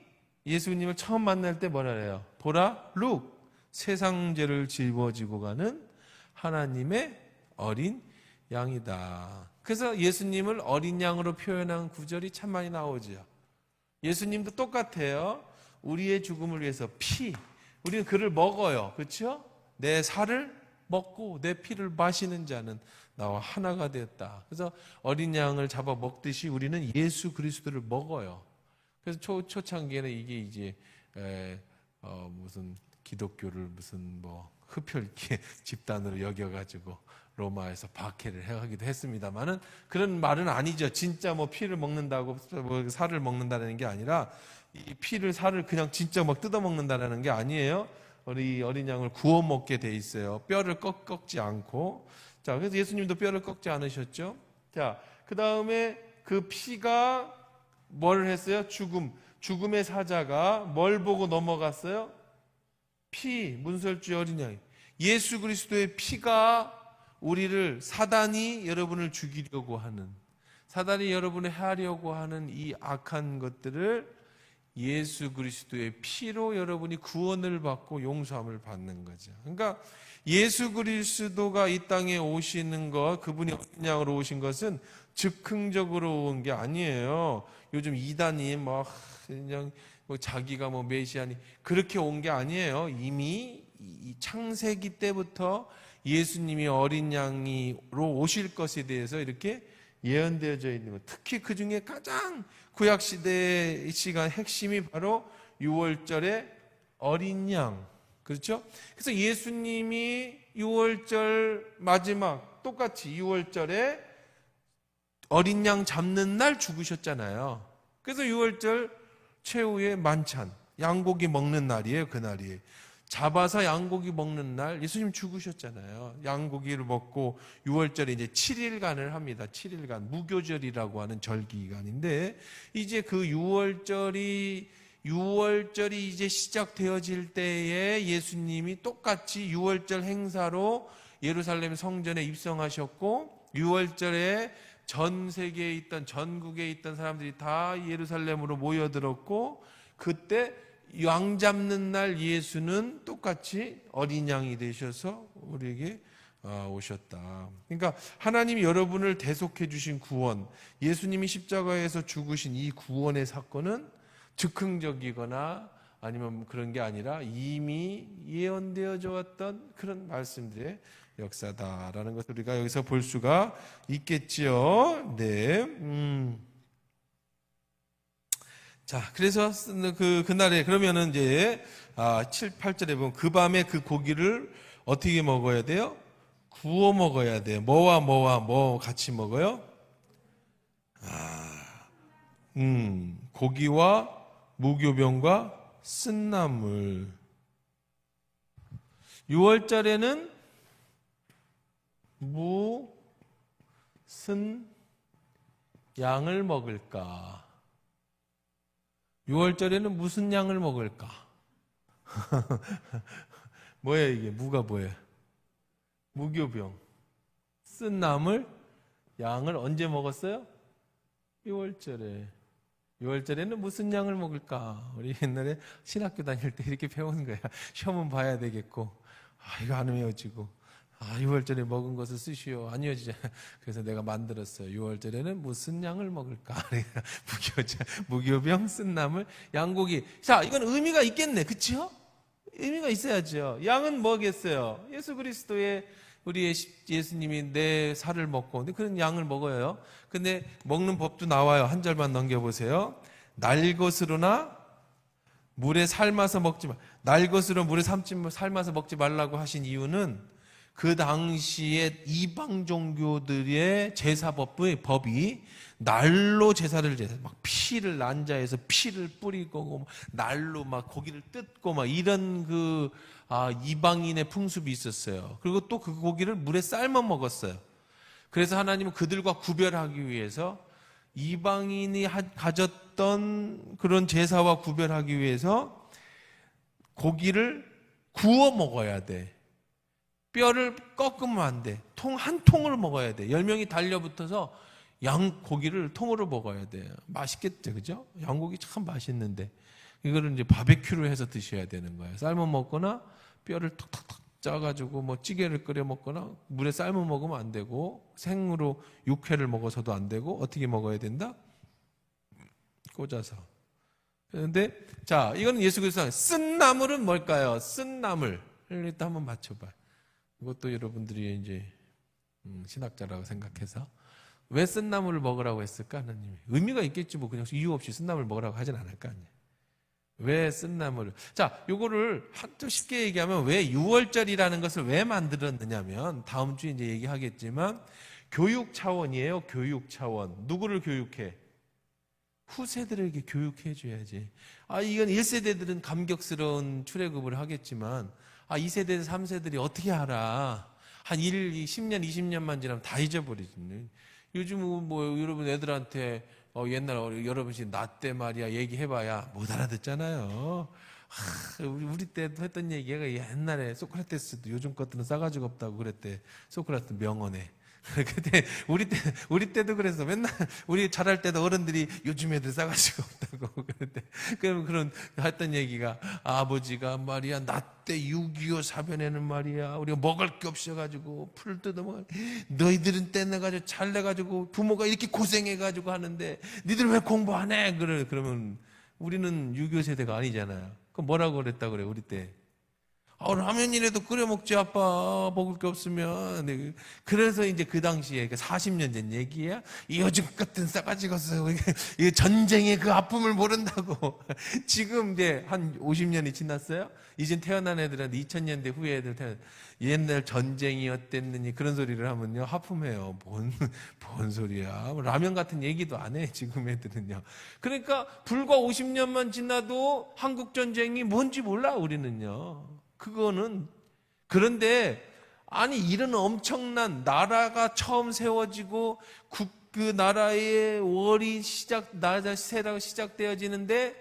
A: 예수님을 처음 만날 때 뭐라 해요? 보라, 룩, 세상 죄를 짊어지고 가는 하나님의 어린 양이다. 그래서 예수님을 어린 양으로 표현한 구절이 참 많이 나오죠. 예수님도 똑같아요. 우리의 죽음을 위해서 우리는 그를 먹어요. 그렇죠? 내 살을 먹고 내 피를 마시는 자는 나와 하나가 되었다. 그래서 어린 양을 잡아 먹듯이 우리는 예수 그리스도를 먹어요. 그래서 초창기에는 이게 이제 무슨 기독교를 무슨 뭐 흡혈귀 집단으로 여겨가지고 로마에서 박해를 해가기도 했습니다만은 그런 말은 아니죠. 진짜 뭐 피를 먹는다고 뭐 살을 먹는다는 게 아니라 이 피를 살을 그냥 진짜 막 뜯어 먹는다는 게 아니에요. 우리 어린 양을 구워 먹게 돼 있어요. 뼈를 꺾지 않고. 자, 그래서 예수님도 뼈를 꺾지 않으셨죠. 자, 그 다음에 그 피가 뭘 했어요? 죽음의 사자가 뭘 보고 넘어갔어요? 문설주 어린 양. 예수 그리스도의 피가 우리를, 사단이 여러분을 죽이려고 하는, 사단이 여러분을 해하려고 하는 이 악한 것들을 예수 그리스도의 피로 여러분이 구원을 받고 용서함을 받는 거죠. 그러니까 예수 그리스도가 이 땅에 오시는 것, 그분이 어린 양으로 오신 것은 즉흥적으로 온 게 아니에요. 요즘 이단이 그냥 자기가 메시아니 그렇게 온 게 아니에요. 이미 이 창세기 때부터 예수님이 어린 양으로 오실 것에 대해서 이렇게 예언되어져 있는 것. 특히 그 중에 가장 구약시대의 시간 핵심이 바로 6월절의 어린 양. 그렇죠? 그래서 예수님이 6월절 마지막 똑같이 6월절에 어린 양 잡는 날 죽으셨잖아요. 그래서 6월절 최후의 만찬, 양고기 먹는 날이에요. 그날이. 잡아서 양고기 먹는 날 예수님 죽으셨잖아요. 양고기를 먹고 6월절에 이제 7일간을 합니다. 7일간 무교절이라고 하는 절기간인데 이제 그 6월절이 유월절이 이제 시작되어질 때에 예수님이 똑같이 유월절 행사로 예루살렘 성전에 입성하셨고, 유월절에 전 세계에 있던, 전국에 있던 사람들이 다 예루살렘으로 모여들었고, 그때 양 잡는 날 예수는 똑같이 어린 양이 되셔서 우리에게 오셨다. 그러니까 하나님이 여러분을 대속해 주신 구원, 예수님이 십자가에서 죽으신 이 구원의 사건은 즉흥적이거나 아니면 그런 게 아니라 이미 예언되어져 왔던 그런 말씀들의 역사다라는 것을 우리가 여기서 볼 수가 있겠지요. 네. 자, 그래서 그날에 그러면은 이제 7, 8절에 보면 그 밤에 그 고기를 어떻게 먹어야 돼요? 구워 먹어야 돼요. 뭐와 뭐 같이 먹어요? 고기와 무교병과 쓴나물. 6월절에는 무슨 양을 먹을까? 6월절에는 무슨 양을 먹을까? 뭐야 이게? 무가 뭐야? 무교병, 쓴나물, 양을 언제 먹었어요? 6월절에. 6월절에는 무슨 양을 먹을까? 우리 옛날에 신학교 다닐 때 이렇게 배우는 거야. 시험은 봐야 되겠고, 이거 안 외워지고, 6월절에 먹은 것을 쓰시오. 안 외워지잖아. 그래서 내가 만들었어요. 6월절에는 무슨 양을 먹을까? 무교병, 쓴나물, 양고기. 자, 이건 의미가 있겠네. 그쵸? 의미가 있어야죠. 양은 뭐겠어요? 예수 그리스도의 우리의 예수님이 내 살을 먹고, 근데 그런 양을 먹어요. 근데 먹는 법도 나와요. 한 절만 넘겨보세요. 날 것으로나 물에 삶아서 먹지 마. 날 것으로 물에 삶아서 먹지 말라고 하신 이유는 그 당시에 이방 종교들의 제사법이 날로 제사를 막 피를 난자해서 피를 뿌리고 날로 막 고기를 뜯고 막 이런 이방인의 풍습이 있었어요. 그리고 또 그 고기를 물에 삶아 먹었어요. 그래서 하나님은 그들과 구별하기 위해서 이방인이 가졌던 그런 제사와 구별하기 위해서 고기를 구워 먹어야 돼. 뼈를 꺾으면 안 돼. 한 통을 먹어야 돼. 10명이 달려붙어서 양고기를 통으로 먹어야 돼요. 맛있겠죠, 그죠? 양고기 참 맛있는데 이거를 이제 바베큐로 해서 드셔야 되는 거예요. 삶아 먹거나 뼈를 톡톡톡 짜가지고 뭐 찌개를 끓여 먹거나 물에 삶아 먹으면 안 되고 생으로 육회를 먹어서도 안 되고 어떻게 먹어야 된다? 꽂아서. 그런데 자, 이건 예수 그리스도 쓴 나물은 뭘까요? 쓴 나물. 일단 한번 맞춰봐. 이것도 여러분들이 이제 신학자라고 생각해서 왜 쓴나물을 먹으라고 했을까? 하나님이 의미가 있겠지 뭐 그냥 이유 없이 쓴나물을 먹으라고 하진 않을 거 아니에요. 왜 쓴나물을? 자, 요거를 좀 쉽게 얘기하면 왜 6월절이라는 것을 왜 만들었느냐면 다음 주에 이제 얘기하겠지만 교육 차원이에요. 교육 차원. 누구를 교육해? 후세들에게 교육해 줘야지. 이건 1세대들은 감격스러운 출애굽을 하겠지만 2세대, 3세들이 어떻게 알아? 한 10년, 20년만 지나면 다 잊어버리지. 요즘 뭐 여러분 애들한테 옛날 여러분이 나 때 말이야 얘기해봐야 못 알아듣잖아요. 우리 때도 했던 얘기가 옛날에 소크라테스도 요즘 것들은 싸가지가 없다고 그랬대. 소크라테스 명언에. 그때 우리 때도 그래서 맨날 우리 자랄 때도 어른들이 요즘 애들 싸가지가 없다고 그랬대. 그런 했던 얘기가 아버지가 말이야 나 때 6.25 사변에는 말이야 우리가 먹을 게 없어가지고 풀을 뜯어먹어 너희들은 떼내가지고 잘내가지고 부모가 이렇게 고생해가지고 하는데 니들 왜 공부 안 해? 그러면 우리는 6.25 세대가 아니잖아요. 그럼 뭐라고 그랬다 그래 우리 때? 라면이라도 끓여 먹지 아빠 먹을 게 없으면. 네. 그래서 이제 그 당시에 40년 전 얘기야. 요즘 같은 싸가지가 없어요. 전쟁의 그 아픔을 모른다고. 지금 이제 한 50년이 지났어요. 이제 태어난 애들한테 2000년대 후에 애들 옛날 전쟁이 어땠느니 그런 소리를 하면요 하품해요. 뭔 소리야. 라면 같은 얘기도 안 해 지금 애들은요. 그러니까 불과 50년만 지나도 한국 전쟁이 뭔지 몰라 우리는요. 그거는 그런데 이런 엄청난 나라가 처음 세워지고 그 나라의 월이 나라 세라가 시작되어지는데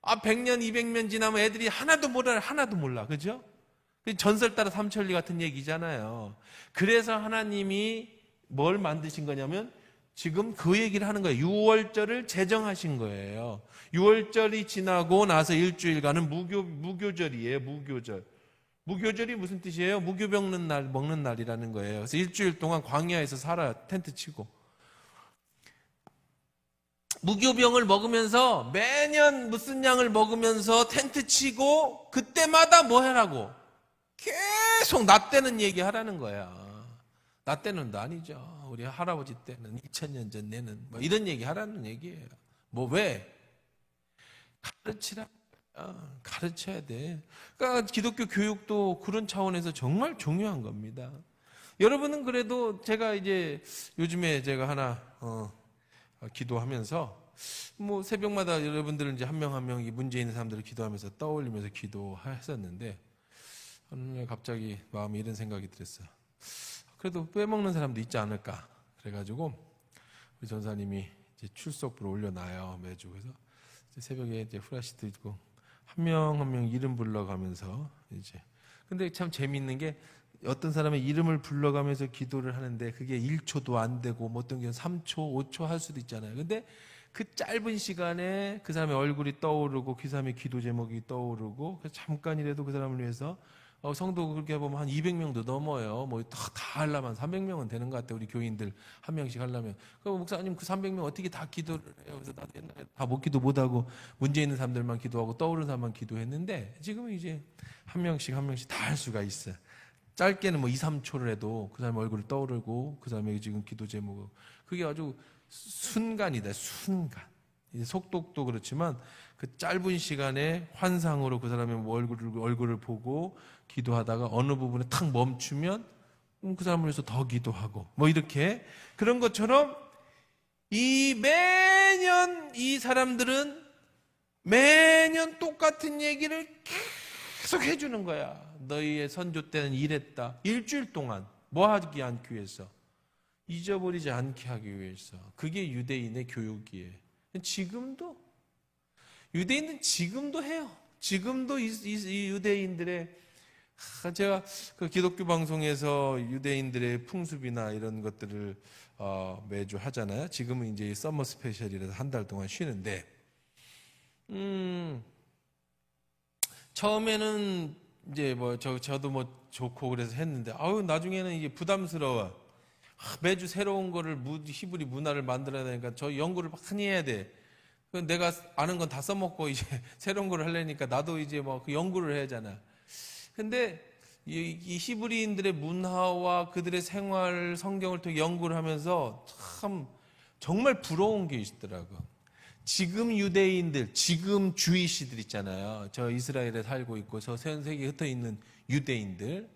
A: 100년, 200년 지나면 애들이 하나도 몰라. 그죠? 전설 따라 삼천리 같은 얘기잖아요. 그래서 하나님이 뭘 만드신 거냐면 지금 그 얘기를 하는 거예요. 6월절을 제정하신 거예요. 6월절이 지나고 나서 일주일간은 무교절이에요. 무교절. 무교절이 무슨 뜻이에요? 무교 먹는 날이라는 거예요. 그래서 일주일 동안 광야에서 살아요. 텐트 치고. 무교병을 먹으면서 매년 무슨 양을 먹으면서 텐트 치고 그때마다 뭐 해라고? 계속 나 때는 얘기하라는 거야. 나 때는도 아니죠. 우리 할아버지 때는 2000년 전 내는 뭐 이런 얘기 하라는 얘기예요. 뭐 왜? 가르쳐야 돼. 그러니까 기독교 교육도 그런 차원에서 정말 중요한 겁니다. 여러분은 그래도 제가 이제 요즘에 제가 하나 기도하면서 뭐 새벽마다 여러분들은 이제 한 명 한 명 이 문제 있는 사람들을 기도하면서 떠올리면서 기도했었는데 어느 날 갑자기 마음에 이런 생각이 들었어요. 그래도 빼먹는 사람도 있지 않을까. 그래가지고 우리 전사님이 이제 출석부를 올려놔요 매주. 그래서 이제 새벽에 이제 후라시 들고 한 명 한 명 이름 불러가면서 이제 근데 참 재미있는 게 어떤 사람의 이름을 불러가면서 기도를 하는데 그게 1초도 안 되고 뭐 어떤 경우는 3초, 5초 할 수도 있잖아요. 근데 그 짧은 시간에 그 사람의 얼굴이 떠오르고 그 사람의 기도 제목이 떠오르고 그래서 잠깐이라도 그 사람을 위해서 성도 그렇게 보면 한 200명도 넘어요. 뭐 다 하려면 300명은 되는 것 같아요. 우리 교인들 한 명씩 하려면. 그럼 목사님 그 300명 어떻게 다 기도를 해요? 그래서 나도 옛날에 다 못 기도 못하고 문제 있는 사람들만 기도하고 떠오르는 사람만 기도했는데 지금은 이제 한 명씩 다 할 수가 있어요. 짧게는 뭐 2, 3초를 해도 그 사람 얼굴을 떠오르고 그 사람의 지금 기도 제목 그게 아주 순간이다. 순간. 속독도 그렇지만 그 짧은 시간에 환상으로 그 사람의 얼굴을 보고 기도하다가 어느 부분에 탁 멈추면 그 사람을 위해서 더 기도하고 뭐 이렇게 그런 것처럼 이 매년 이 사람들은 매년 똑같은 얘기를 계속 해주는 거야. 너희의 선조 때는 이랬다. 일주일 동안 뭐 하기 않기 위해서 잊어버리지 않게 하기 위해서 그게 유대인의 교육이에요. 지금도 유대인은 지금도 해요. 지금도 이 유대인들의 제가 그 기독교 방송에서 유대인들의 풍습이나 이런 것들을 매주 하잖아요. 지금은 이제 서머 스페셜이라서 한 달 동안 쉬는데 처음에는 이제 뭐 저도 뭐 좋고 그래서 했는데 나중에는 이게 부담스러워. 매주 새로운 거를 히브리 문화를 만들어야 되니까 저 연구를 많이 해야 돼. 내가 아는 건 다 써먹고 이제 새로운 거를 하려니까 나도 이제 뭐 그 연구를 해야 하잖아. 근데 이 히브리인들의 문화와 그들의 생활, 성경을 통해 연구를 하면서 참 정말 부러운 게 있더라고. 지금 유대인들, 지금 주이시들 있잖아요. 저 이스라엘에 살고 있고 저 전 세계에 흩어 있는 유대인들.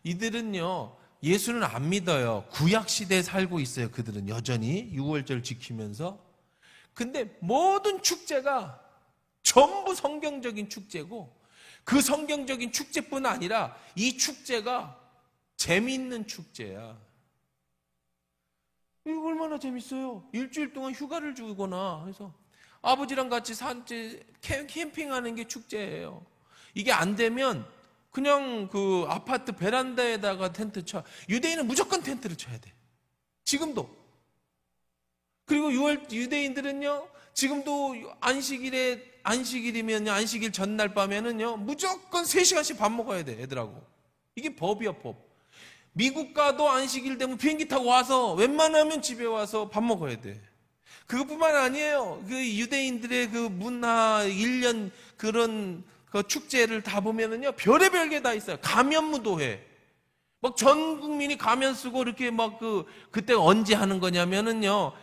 A: 이들은요, 예수는 안 믿어요. 구약 시대에 살고 있어요. 그들은 여전히 6월절 지키면서. 근데 모든 축제가 전부 성경적인 축제고 그 성경적인 축제뿐 아니라 이 축제가 재미있는 축제야. 이거 얼마나 재밌어요. 일주일 동안 휴가를 주거나 해서 아버지랑 같이 캠핑하는 게 축제예요. 이게 안 되면 그냥 그 아파트 베란다에다가 텐트 쳐. 유대인은 무조건 텐트를 쳐야 돼. 지금도. 그리고 유대인들은요, 지금도 안식일이면요, 안식일 전날 밤에는요, 무조건 3시간씩 밥 먹어야 돼, 애들하고. 이게 법이야, 법. 미국 가도 안식일 되면 비행기 타고 와서 웬만하면 집에 와서 밥 먹어야 돼. 그것뿐만 아니에요. 그 유대인들의 그 문화, 1년 그런 그 축제를 다 보면은요, 별의별 게 다 있어요. 가면무도 해. 막 전 국민이 가면 쓰고 이렇게 막 그때 언제 하는 거냐면은요,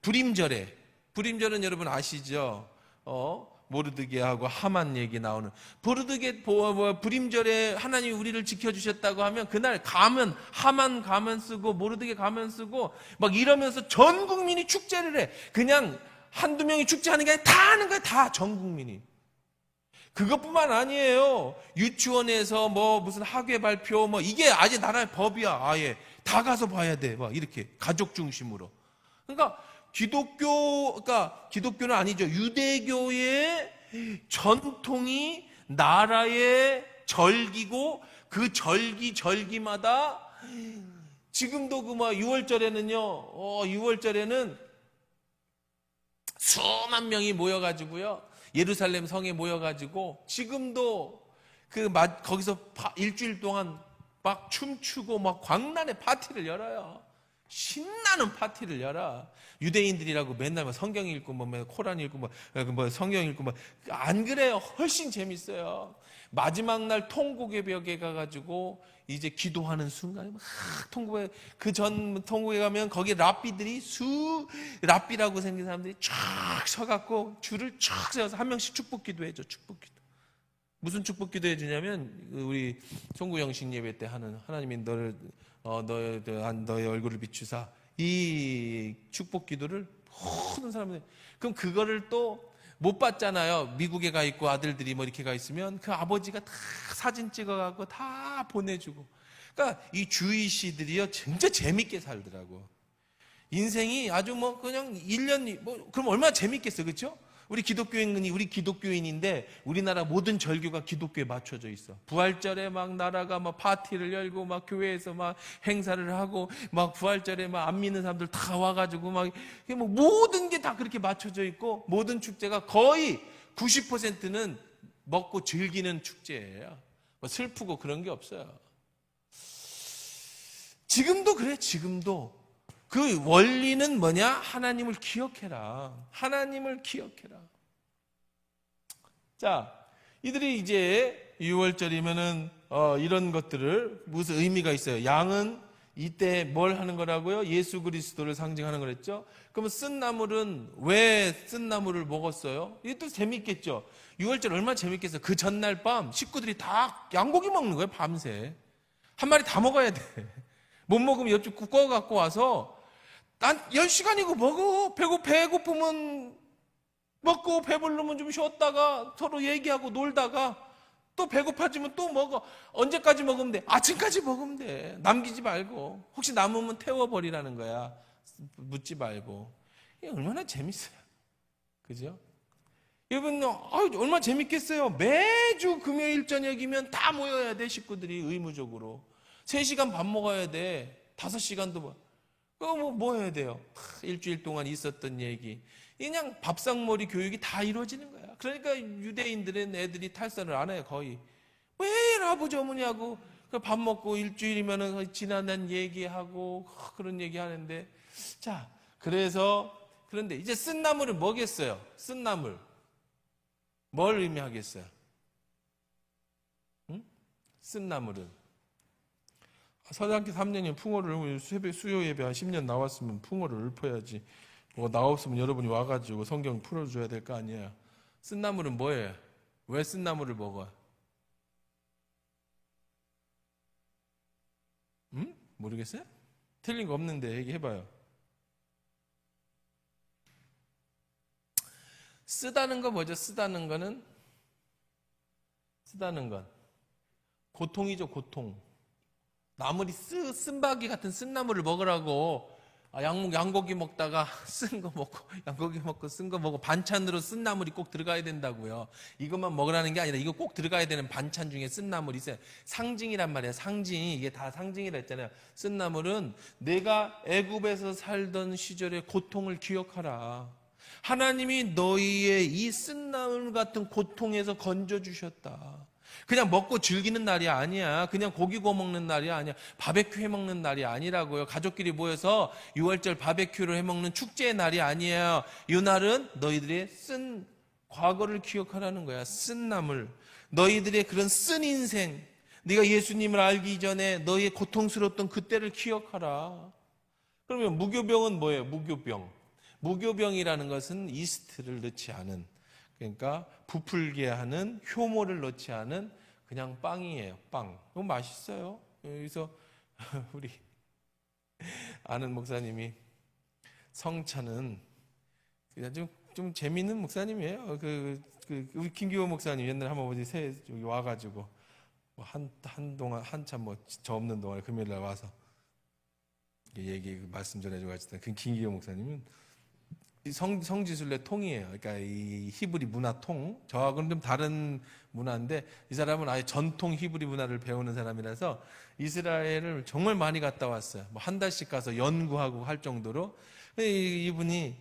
A: 부림절은 여러분 아시죠? 모르드게하고 하만 얘기 나오는 부림절에 하나님이 우리를 지켜주셨다고 하면 그날 하만 가면 쓰고 모르드게 가면 쓰고 막 이러면서 전 국민이 축제를 해. 그냥 한두 명이 축제하는 게 아니라 다 하는 거야. 다 전 국민이. 그것뿐만 아니에요. 유치원에서 뭐 무슨 학회 발표 뭐 이게 아직 나라의 법이야. 아예 다 가서 봐야 돼. 막 이렇게 가족 중심으로. 그러니까 그러니까 기독교는 아니죠. 유대교의 전통이 나라의 절기고 그 절기마다 지금도 그 6월절에는요, 6월절에는 수만 명이 모여가지고요, 예루살렘 성에 모여가지고 지금도 거기서 일주일 동안 막 춤추고 막 광란의 파티를 열어요. 신나는 파티를 열어. 유대인들이라고 맨날 성경 읽고 코란 읽고 성경 읽고 안 그래요. 훨씬 재밌어요. 마지막 날 통곡의 벽에 가가지고 이제 기도하는 순간에 막 통곡에 통곡에 가면 거기 랍비라고 생긴 사람들이 쫙 서갖고 줄을 쫙 세워서 한 명씩 축복기도 해줘. 축복기도. 무슨 축복기도 해주냐면 우리 송구영식 예배 때 하는 하나님이 너의 얼굴을 비추사 이 축복기도를 모든 사람들이 그럼 그거를 또 못 봤잖아요. 미국에 가 있고 아들들이 이렇게 가 있으면 그 아버지가 다 사진 찍어갖고 다 보내주고. 그러니까 이 주이시들이요 진짜 재밌게 살더라고. 인생이 아주 그냥 1년 그럼 얼마나 재밌겠어, 그렇죠? 우리 기독교인인데 우리나라 모든 절교가 기독교에 맞춰져 있어. 부활절에 막 나라가 파티를 열고 교회에서 행사를 하고 부활절에 안 믿는 사람들 다 와가지고 모든 게 다 그렇게 맞춰져 있고 모든 축제가 거의 90%는 먹고 즐기는 축제예요. 슬프고 그런 게 없어요. 지금도 그래. 지금도 그 원리는 뭐냐? 하나님을 기억해라. 하나님을 기억해라. 자, 이들이 이제 6월절이면은 이런 것들을 무슨 의미가 있어요. 양은 이때 뭘 하는 거라고요? 예수 그리스도를 상징하는 거랬죠. 그러면 쓴 나물은 왜 쓴 나물을 먹었어요? 이것도 재밌겠죠. 6월절 얼마나 재밌겠어요. 그 전날 밤 식구들이 다 양고기 먹는 거예요. 밤새. 한 마리 다 먹어야 돼. 못 먹으면 옆집 구워 갖고 와서 난 10시간이고 먹어. 배고프면 먹고 배부르면 좀 쉬었다가 서로 얘기하고 놀다가 또 배고파지면 또 먹어. 언제까지 먹으면 돼? 아침까지 먹으면 돼. 남기지 말고. 혹시 남으면 태워버리라는 거야. 묻지 말고. 이게 얼마나 재밌어요. 그죠? 여러분, 얼마나 재밌겠어요. 매주 금요일 저녁이면 다 모여야 돼. 식구들이 의무적으로. 3시간 밥 먹어야 돼. 5시간도 뭐 해야 돼요? 일주일 동안 있었던 얘기. 그냥 밥상머리 교육이 다 이루어지는 거야. 그러니까 유대인들은 애들이 탈선을 안 해요, 거의. 왜 아버지 어머니하고 밥 먹고 일주일이면 지난한 얘기하고 그런 얘기 하는데. 자, 그런데 이제 쓴 나물은 뭐겠어요? 쓴 나물. 뭘 의미하겠어요? 응? 쓴 나물은. 서장기 3년이면 풍어를 수요 예배 한 10년 나왔으면 풍어를 읊어야지. 나왔으면 여러분이 와가지고 성경 풀어줘야 될 거 아니에요. 쓴 나물은 뭐예요? 왜 쓴 나물을 먹어? 모르겠어요? 틀린 거 없는데 얘기해봐요. 쓰다는 거 뭐죠? 쓰다는 건 고통이죠, 고통. 나물이 쓴바귀 같은 쓴 나물을 먹으라고 양고기 먹다가 쓴 거 먹고 양고기 먹고 쓴 거 먹고 반찬으로 쓴 나물이 꼭 들어가야 된다고요. 이것만 먹으라는 게 아니라 이거 꼭 들어가야 되는 반찬 중에 쓴 나물이 있어요. 상징이란 말이에요. 상징. 이게 다 상징이라 했잖아요. 쓴 나물은 내가 애굽에서 살던 시절의 고통을 기억하라. 하나님이 너희의 이 쓴 나물 같은 고통에서 건져주셨다. 그냥 먹고 즐기는 날이 아니야. 그냥 고기 구워 먹는 날이 아니야. 바베큐 해 먹는 날이 아니라고요. 가족끼리 모여서 6월절 바베큐를 해 먹는 축제의 날이 아니에요. 이 날은 너희들의 쓴 과거를 기억하라는 거야. 쓴 나물. 너희들의 그런 쓴 인생. 네가 예수님을 알기 전에 너희의 고통스러웠던 그때를 기억하라. 그러면 무교병은 뭐예요? 무교병이라는 것은 이스트를 넣지 않은, 그러니까 부풀게 하는, 효모를 넣지 않은 그냥 빵이에요. 빵. 너무 맛있어요. 여기서 우리 아는 목사님이 성찬은 좀 재밌는 목사님이에요. 우리 김기호 목사님 옛날에 한번 여기 와가지고 한동안 한참 저 없는 동안에 금요일날 와서 말씀 전해주고 하셨던 그 김기호 목사님은 성지순례 통이에요. 그러니까 이 히브리 문화 통. 저하고는 좀 다른 문화인데 이 사람은 아예 전통 히브리 문화를 배우는 사람이라서 이스라엘을 정말 많이 갔다 왔어요. 뭐 한 달씩 가서 연구하고 할 정도로. 이분이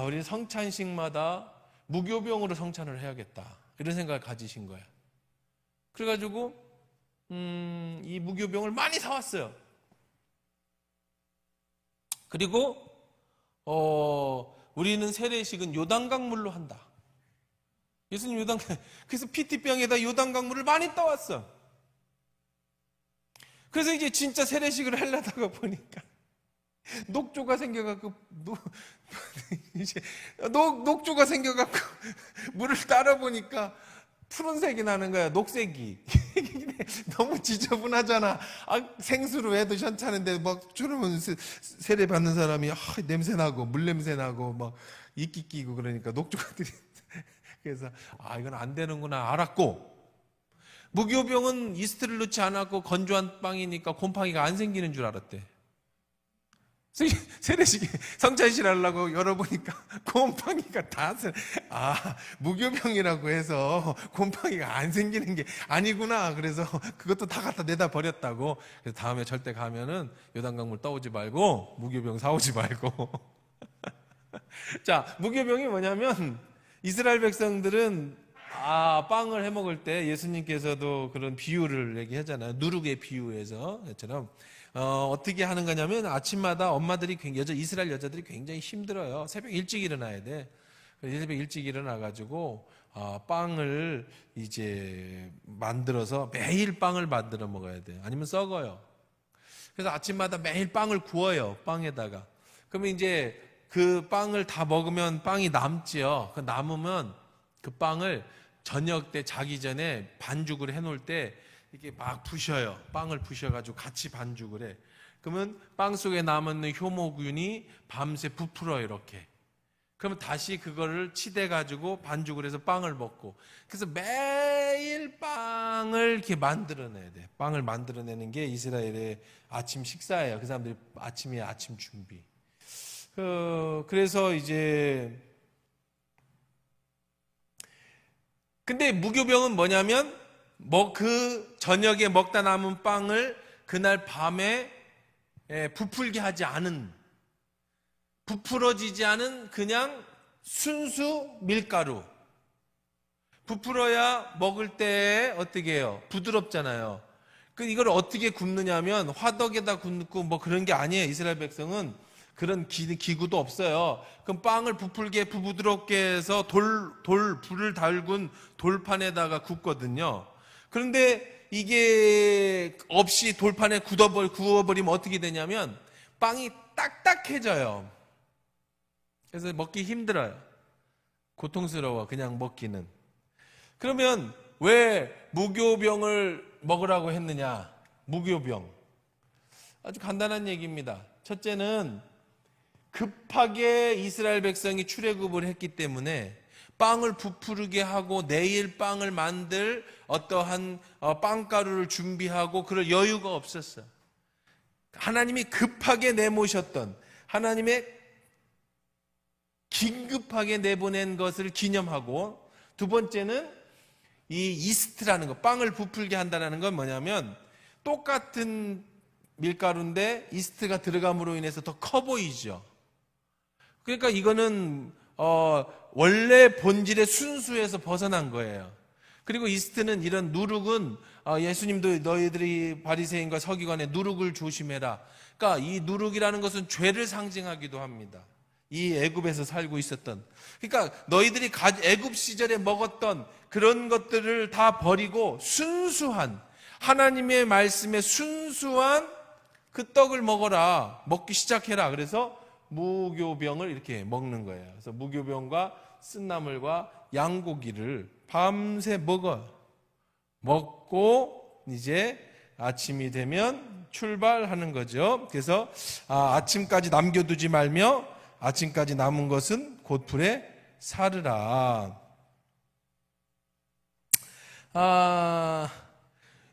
A: 우리 성찬식마다 무교병으로 성찬을 해야겠다 이런 생각을 가지신 거예요. 그래가지고 이 무교병을 많이 사왔어요. 그리고 우리는 세례식은 요단강물로 한다. 예수님 그래서 피티병에다 요단강물을 많이 떠왔어. 그래서 이제 진짜 세례식을 하려다가 보니까 녹조가 생겨갖고 이제 녹조가 생겨갖고 물을 따라 보니까 푸른색이 나는 거야. 녹색이. 너무 지저분하잖아. 생수로 해도 괜찮은데 막 저러면 세례 받는 사람이 냄새 나고 물 냄새 나고 막 이끼 끼고 그러니까 녹조가 들이. 그래서 이건 안 되는구나 알았고, 무교병은 이스트를 넣지 않았고 건조한 빵이니까 곰팡이가 안 생기는 줄 알았대. 세례식에 성찬식 하려고 열어보니까 곰팡이가 무교병이라고 해서 곰팡이가 안 생기는 게 아니구나. 그래서 그것도 다 갖다 내다 버렸다고. 그래서 다음에 절대 가면은 요단강물 떠오지 말고 무교병 사오지 말고. 자, 무교병이 뭐냐면 이스라엘 백성들은 빵을 해 먹을 때 예수님께서도 그런 비유를 얘기하잖아요. 누룩의 비유에서 처럼 어떻게 하는 거냐면 아침마다 엄마들이 이스라엘 여자들이 굉장히 힘들어요. 새벽 일찍 일어나야 돼. 새벽 일찍 일어나가지고 빵을 이제 만들어서 매일 빵을 만들어 먹어야 돼요. 아니면 썩어요. 그래서 아침마다 매일 빵을 구워요. 빵에다가. 그러면 이제 그 빵을 다 먹으면 빵이 남지요. 그 남으면 그 빵을 저녁 때 자기 전에 반죽을 해놓을 때 이렇게 막 부셔요. 빵을 부셔가지고 같이 반죽을 해. 그러면 빵 속에 남은 효모균이 밤새 부풀어요, 이렇게. 그러면 다시 그거를 치대가지고 반죽을 해서 빵을 먹고. 그래서 매일 빵을 이렇게 만들어내야 돼. 빵을 만들어내는 게 이스라엘의 아침 식사예요. 그 사람들이 아침 준비. 그래서 이제 근데 무교병은 뭐냐면 그 저녁에 먹다 남은 빵을 그날 밤에 부풀게 하지 않은, 부풀어지지 않은 그냥 순수 밀가루. 부풀어야 먹을 때 어떻게 해요? 부드럽잖아요. 이걸 어떻게 굽느냐면 화덕에다 굽고 뭐 그런 게 아니에요. 이스라엘 백성은 그런 기구도 없어요. 그럼 빵을 부풀게 부드럽게 해서 불을 달군 돌판에다가 굽거든요. 그런데 이게 없이 돌판에 구워버리면 어떻게 되냐면 빵이 딱딱해져요. 그래서 먹기 힘들어요. 고통스러워, 그냥 먹기는. 그러면 왜 무교병을 먹으라고 했느냐? 무교병. 아주 간단한 얘기입니다. 첫째는 급하게 이스라엘 백성이 출애굽을 했기 때문에 빵을 부풀게 하고 내일 빵을 만들 어떠한 빵가루를 준비하고 그럴 여유가 없었어요. 하나님이 급하게 내모셨던, 하나님의 긴급하게 내보낸 것을 기념하고, 두 번째는 이 이스트라는 거, 빵을 부풀게 한다는 건 뭐냐면 똑같은 밀가루인데 이스트가 들어감으로 인해서 더 커 보이죠. 그러니까 이거는 원래 본질의 순수에서 벗어난 거예요. 그리고 이스트는, 이런 누룩은 예수님도 너희들이 바리새인과 서기관의 누룩을 조심해라. 그러니까 이 누룩이라는 것은 죄를 상징하기도 합니다. 이 애굽에서 살고 있었던, 그러니까 너희들이 애굽 시절에 먹었던 그런 것들을 다 버리고 순수한 하나님의 말씀에 순수한 그 떡을 먹어라, 먹기 시작해라. 그래서 무교병을 이렇게 먹는 거예요. 그래서 무교병과 쓴나물과 양고기를 밤새 먹고 이제 아침이 되면 출발하는 거죠. 그래서 아침까지 남겨두지 말며 아침까지 남은 것은 곧 불에 사르라.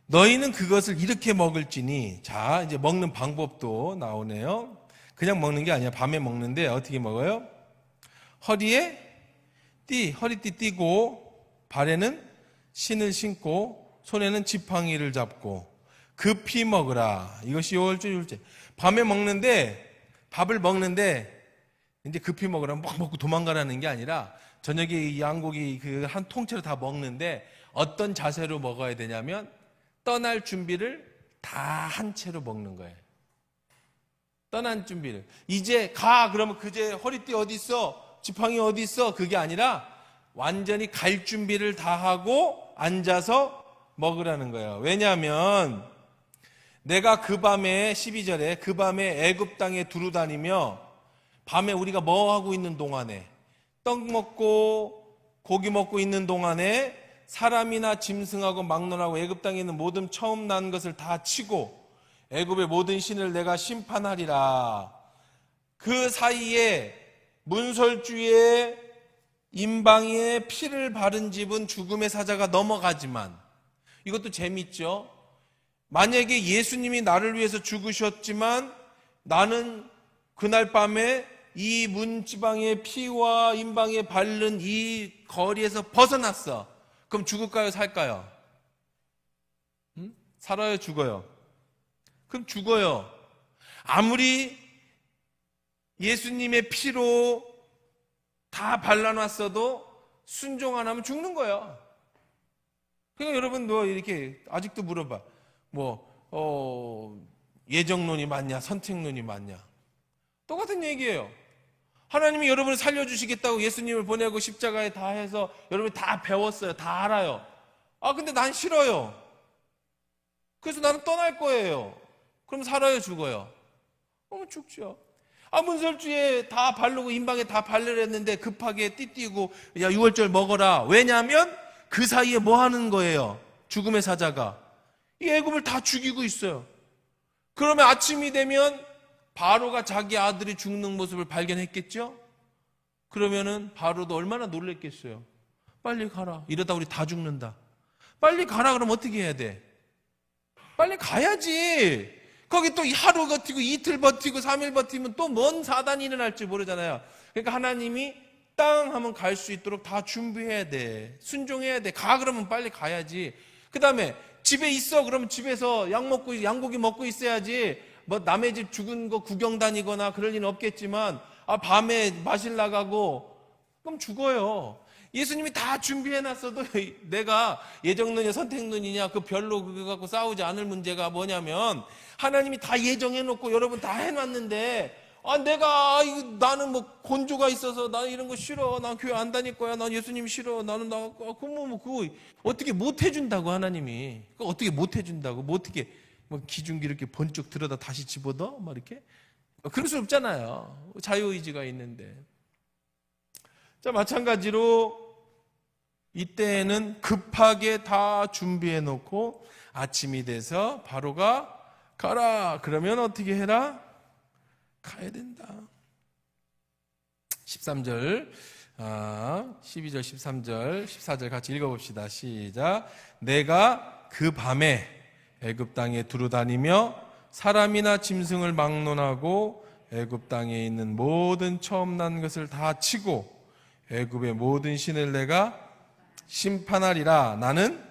A: 너희는 그것을 이렇게 먹을지니. 자, 이제 먹는 방법도 나오네요.
B: 그냥 먹는 게 아니야. 밤에 먹는데 어떻게 먹어요? 허리띠 띠고 발에는 신을 신고 손에는 지팡이를 잡고 급히 먹으라. 이것이 요월절일째. 밤에 먹는데, 밥을 먹는데 이제 급히 먹으라, 막 먹고 도망가라는 게 아니라 저녁에 이 양고기 그 한 통째로 다 먹는데 어떤 자세로 먹어야 되냐면 떠날 준비를 다 한 채로 먹는 거예요. 떠난 준비를. 이제 가 그러면 그제 허리띠 어디 있어? 지팡이 어디 있어? 그게 아니라 완전히 갈 준비를 다 하고 앉아서 먹으라는 거예요. 왜냐하면 내가 그 밤에 12절에 그 밤에 애굽 땅에 두루 다니며 밤에 우리가 뭐 하고 있는 동안에 떡 먹고 고기 먹고 있는 동안에 사람이나 짐승하고 막론하고 애굽 땅에 있는 모든 처음 난 것을 다 치고 애굽의 모든 신을 내가 심판하리라. 그 사이에 문설주의 임방에 피를 바른 집은 죽음의 사자가 넘어가지만, 이것도 재밌죠. 만약에 예수님이 나를 위해서 죽으셨지만 나는 그날 밤에 이 문지방의 피와 임방에 바른 이 거리에서 벗어났어. 그럼 죽을까요? 살까요? 살아요? 죽어요? 그럼 죽어요. 아무리 예수님의 피로 다 발라놨어도 순종 안 하면 죽는 거예요. 그러니까 여러분 뭐 이렇게 아직도 물어봐. 예정론이 맞냐? 선택론이 맞냐? 똑같은 얘기예요. 하나님이 여러분을 살려주시겠다고 예수님을 보내고 십자가에 다 해서 여러분이 다 배웠어요. 다 알아요. 근데 난 싫어요. 그래서 나는 떠날 거예요. 그럼 살아요? 죽어요? 죽죠. 문설주에 다 바르고 임방에 다 바르려 했는데 급하게 띠띠고 야 유월절 먹어라. 왜냐하면 그 사이에 뭐 하는 거예요? 죽음의 사자가 이 애굽을 다 죽이고 있어요. 그러면 아침이 되면 바로가 자기 아들이 죽는 모습을 발견했겠죠? 그러면은 바로도 얼마나 놀랬겠어요. 빨리 가라. 이러다 우리 다 죽는다. 빨리 가라. 그럼 어떻게 해야 돼? 빨리 가야지. 거기 또 하루 버티고 이틀 버티고 3일 버티면 또 뭔 사단이 일어날지 모르잖아요. 그러니까 하나님이 땅 하면 갈 수 있도록 다 준비해야 돼. 순종해야 돼. 가 그러면 빨리 가야지. 그 다음에 집에 있어 그러면 집에서 양고기 먹고 있어야지. 뭐 남의 집 죽은 거 구경 다니거나 그럴 일은 없겠지만 밤에 마실 나가고 그럼 죽어요. 예수님이 다 준비해놨어도 내가 예정론이냐 선택론이냐 그 별로 그거 갖고 싸우지 않을 문제가 뭐냐면 하나님이 다 예정해놓고 여러분 다 해놨는데 나는 뭐 곤조가 있어서 나는 이런 거 싫어. 난 교회 안 다닐 거야. 난 예수님 싫어. 나는 그거 어떻게 못 해준다고 하나님이. 그거 어떻게 못 해준다고. 뭐 어떻게 뭐 기중기 이렇게 번쩍 들어다 다시 집어넣어? 막 이렇게? 그럴 수 없잖아요. 자유의지가 있는데. 자, 마찬가지로 이때에는 급하게 다 준비해 놓고 아침이 돼서 바로가 가라. 그러면 어떻게 해라? 가야 된다. 13절, 12절, 13절, 14절 같이 읽어봅시다. 시작. 내가 그 밤에 애굽 땅에 두루 다니며 사람이나 짐승을 막론하고 애굽 땅에 있는 모든 처음 난 것을 다 치고 애굽의 모든 신을 내가 심판하리라. 나는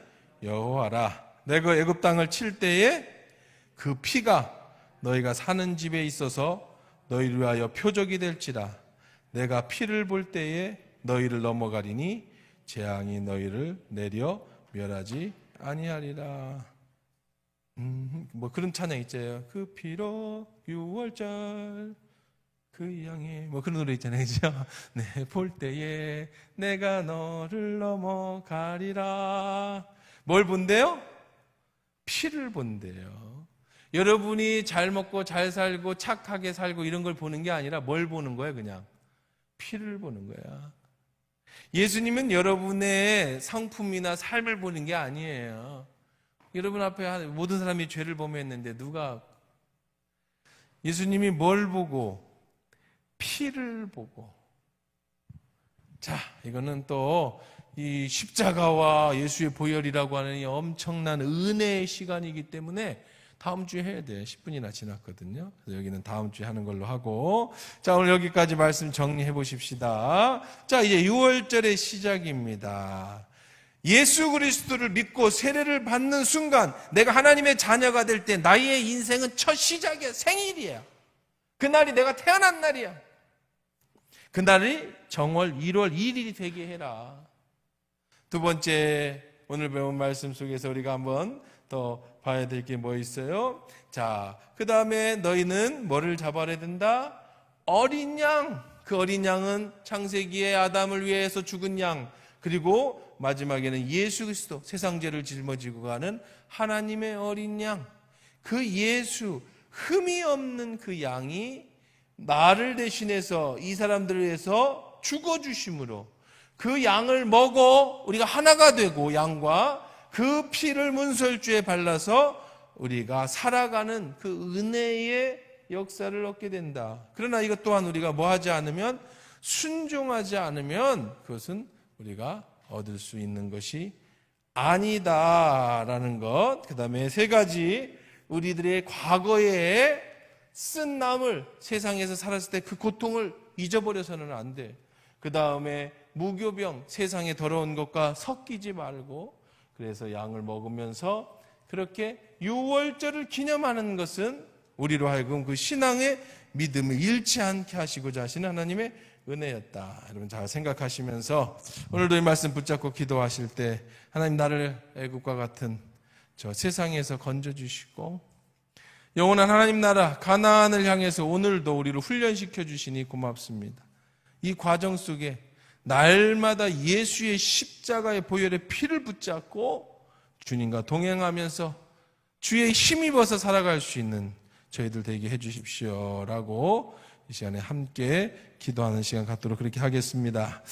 B: 여호와라. 내가 애굽 땅을 칠 때에 그 피가 너희가 사는 집에 있어서 너희를 위하여 표적이 될지라. 내가 피를 볼 때에 너희를 넘어가리니 재앙이 너희를 내려 멸하지 아니하리라. 뭐 그런 찬양 있잖아요. 그 피로 유월절 그 양이 뭐 그런 노래 있잖아요. 그죠? 네, 볼 때에 내가 너를 넘어가리라. 뭘 본대요? 피를 본대요. 여러분이 잘 먹고 잘 살고 착하게 살고 이런 걸 보는 게 아니라 뭘 보는 거예요? 그냥 피를 보는 거야. 예수님은 여러분의 상품이나 삶을 보는 게 아니에요. 여러분 앞에 모든 사람이 죄를 범했는데 누가 예수님이 뭘 보고? 피를 보고. 자, 이거는 또 이 십자가와 예수의 보혈이라고 하는 이 엄청난 은혜의 시간이기 때문에 다음 주에 해야 돼. 10분이나 지났거든요. 그래서 여기는 다음 주에 하는 걸로 하고. 자, 오늘 여기까지 말씀 정리해 보십시다. 자, 이제 6월절의 시작입니다. 예수 그리스도를 믿고 세례를 받는 순간 내가 하나님의 자녀가 될 때 나의 인생은 첫 시작이야. 생일이야. 그날이 내가 태어난 날이야. 그날이 정월 1월 1일이 되게 해라. 두 번째, 오늘 배운 말씀 속에서 우리가 한번 더 봐야 될 게 뭐 있어요? 자, 그 다음에 너희는 뭐를 잡아야 된다? 어린 양. 그 어린 양은 창세기에 아담을 위해서 죽은 양, 그리고 마지막에는 예수 그리스도, 세상 죄를 짊어지고 가는 하나님의 어린 양. 그 예수, 흠이 없는 그 양이 나를 대신해서 이 사람들을 위해서 죽어주심으로 그 양을 먹어 우리가 하나가 되고, 양과 그 피를 문설주에 발라서 우리가 살아가는 그 은혜의 역사를 얻게 된다. 그러나 이것 또한 우리가 뭐 하지 않으면, 순종하지 않으면 그것은 우리가 얻을 수 있는 것이 아니다라는 것. 그 다음에 세 가지, 우리들의 과거에 쓴 남을, 세상에서 살았을 때 그 고통을 잊어버려서는 안 돼. 그 다음에 무교병, 세상의 더러운 것과 섞이지 말고, 그래서 양을 먹으면서 그렇게 유월절을 기념하는 것은 우리로 하여금 그 신앙의 믿음을 잃지 않게 하시고자 하시는 하나님의 은혜였다. 여러분 잘 생각하시면서 오늘도 이 말씀 붙잡고 기도하실 때, 하나님 나를 애국과 같은 저 세상에서 건져주시고 영원한 하나님 나라 가나안을 향해서 오늘도 우리를 훈련시켜 주시니 고맙습니다. 이 과정 속에 날마다 예수의 십자가의 보혈의 피를 붙잡고 주님과 동행하면서 주의 힘입어서 살아갈 수 있는 저희들 되게 해주십시오 라고 이 시간에 함께 기도하는 시간 갖도록 그렇게 하겠습니다.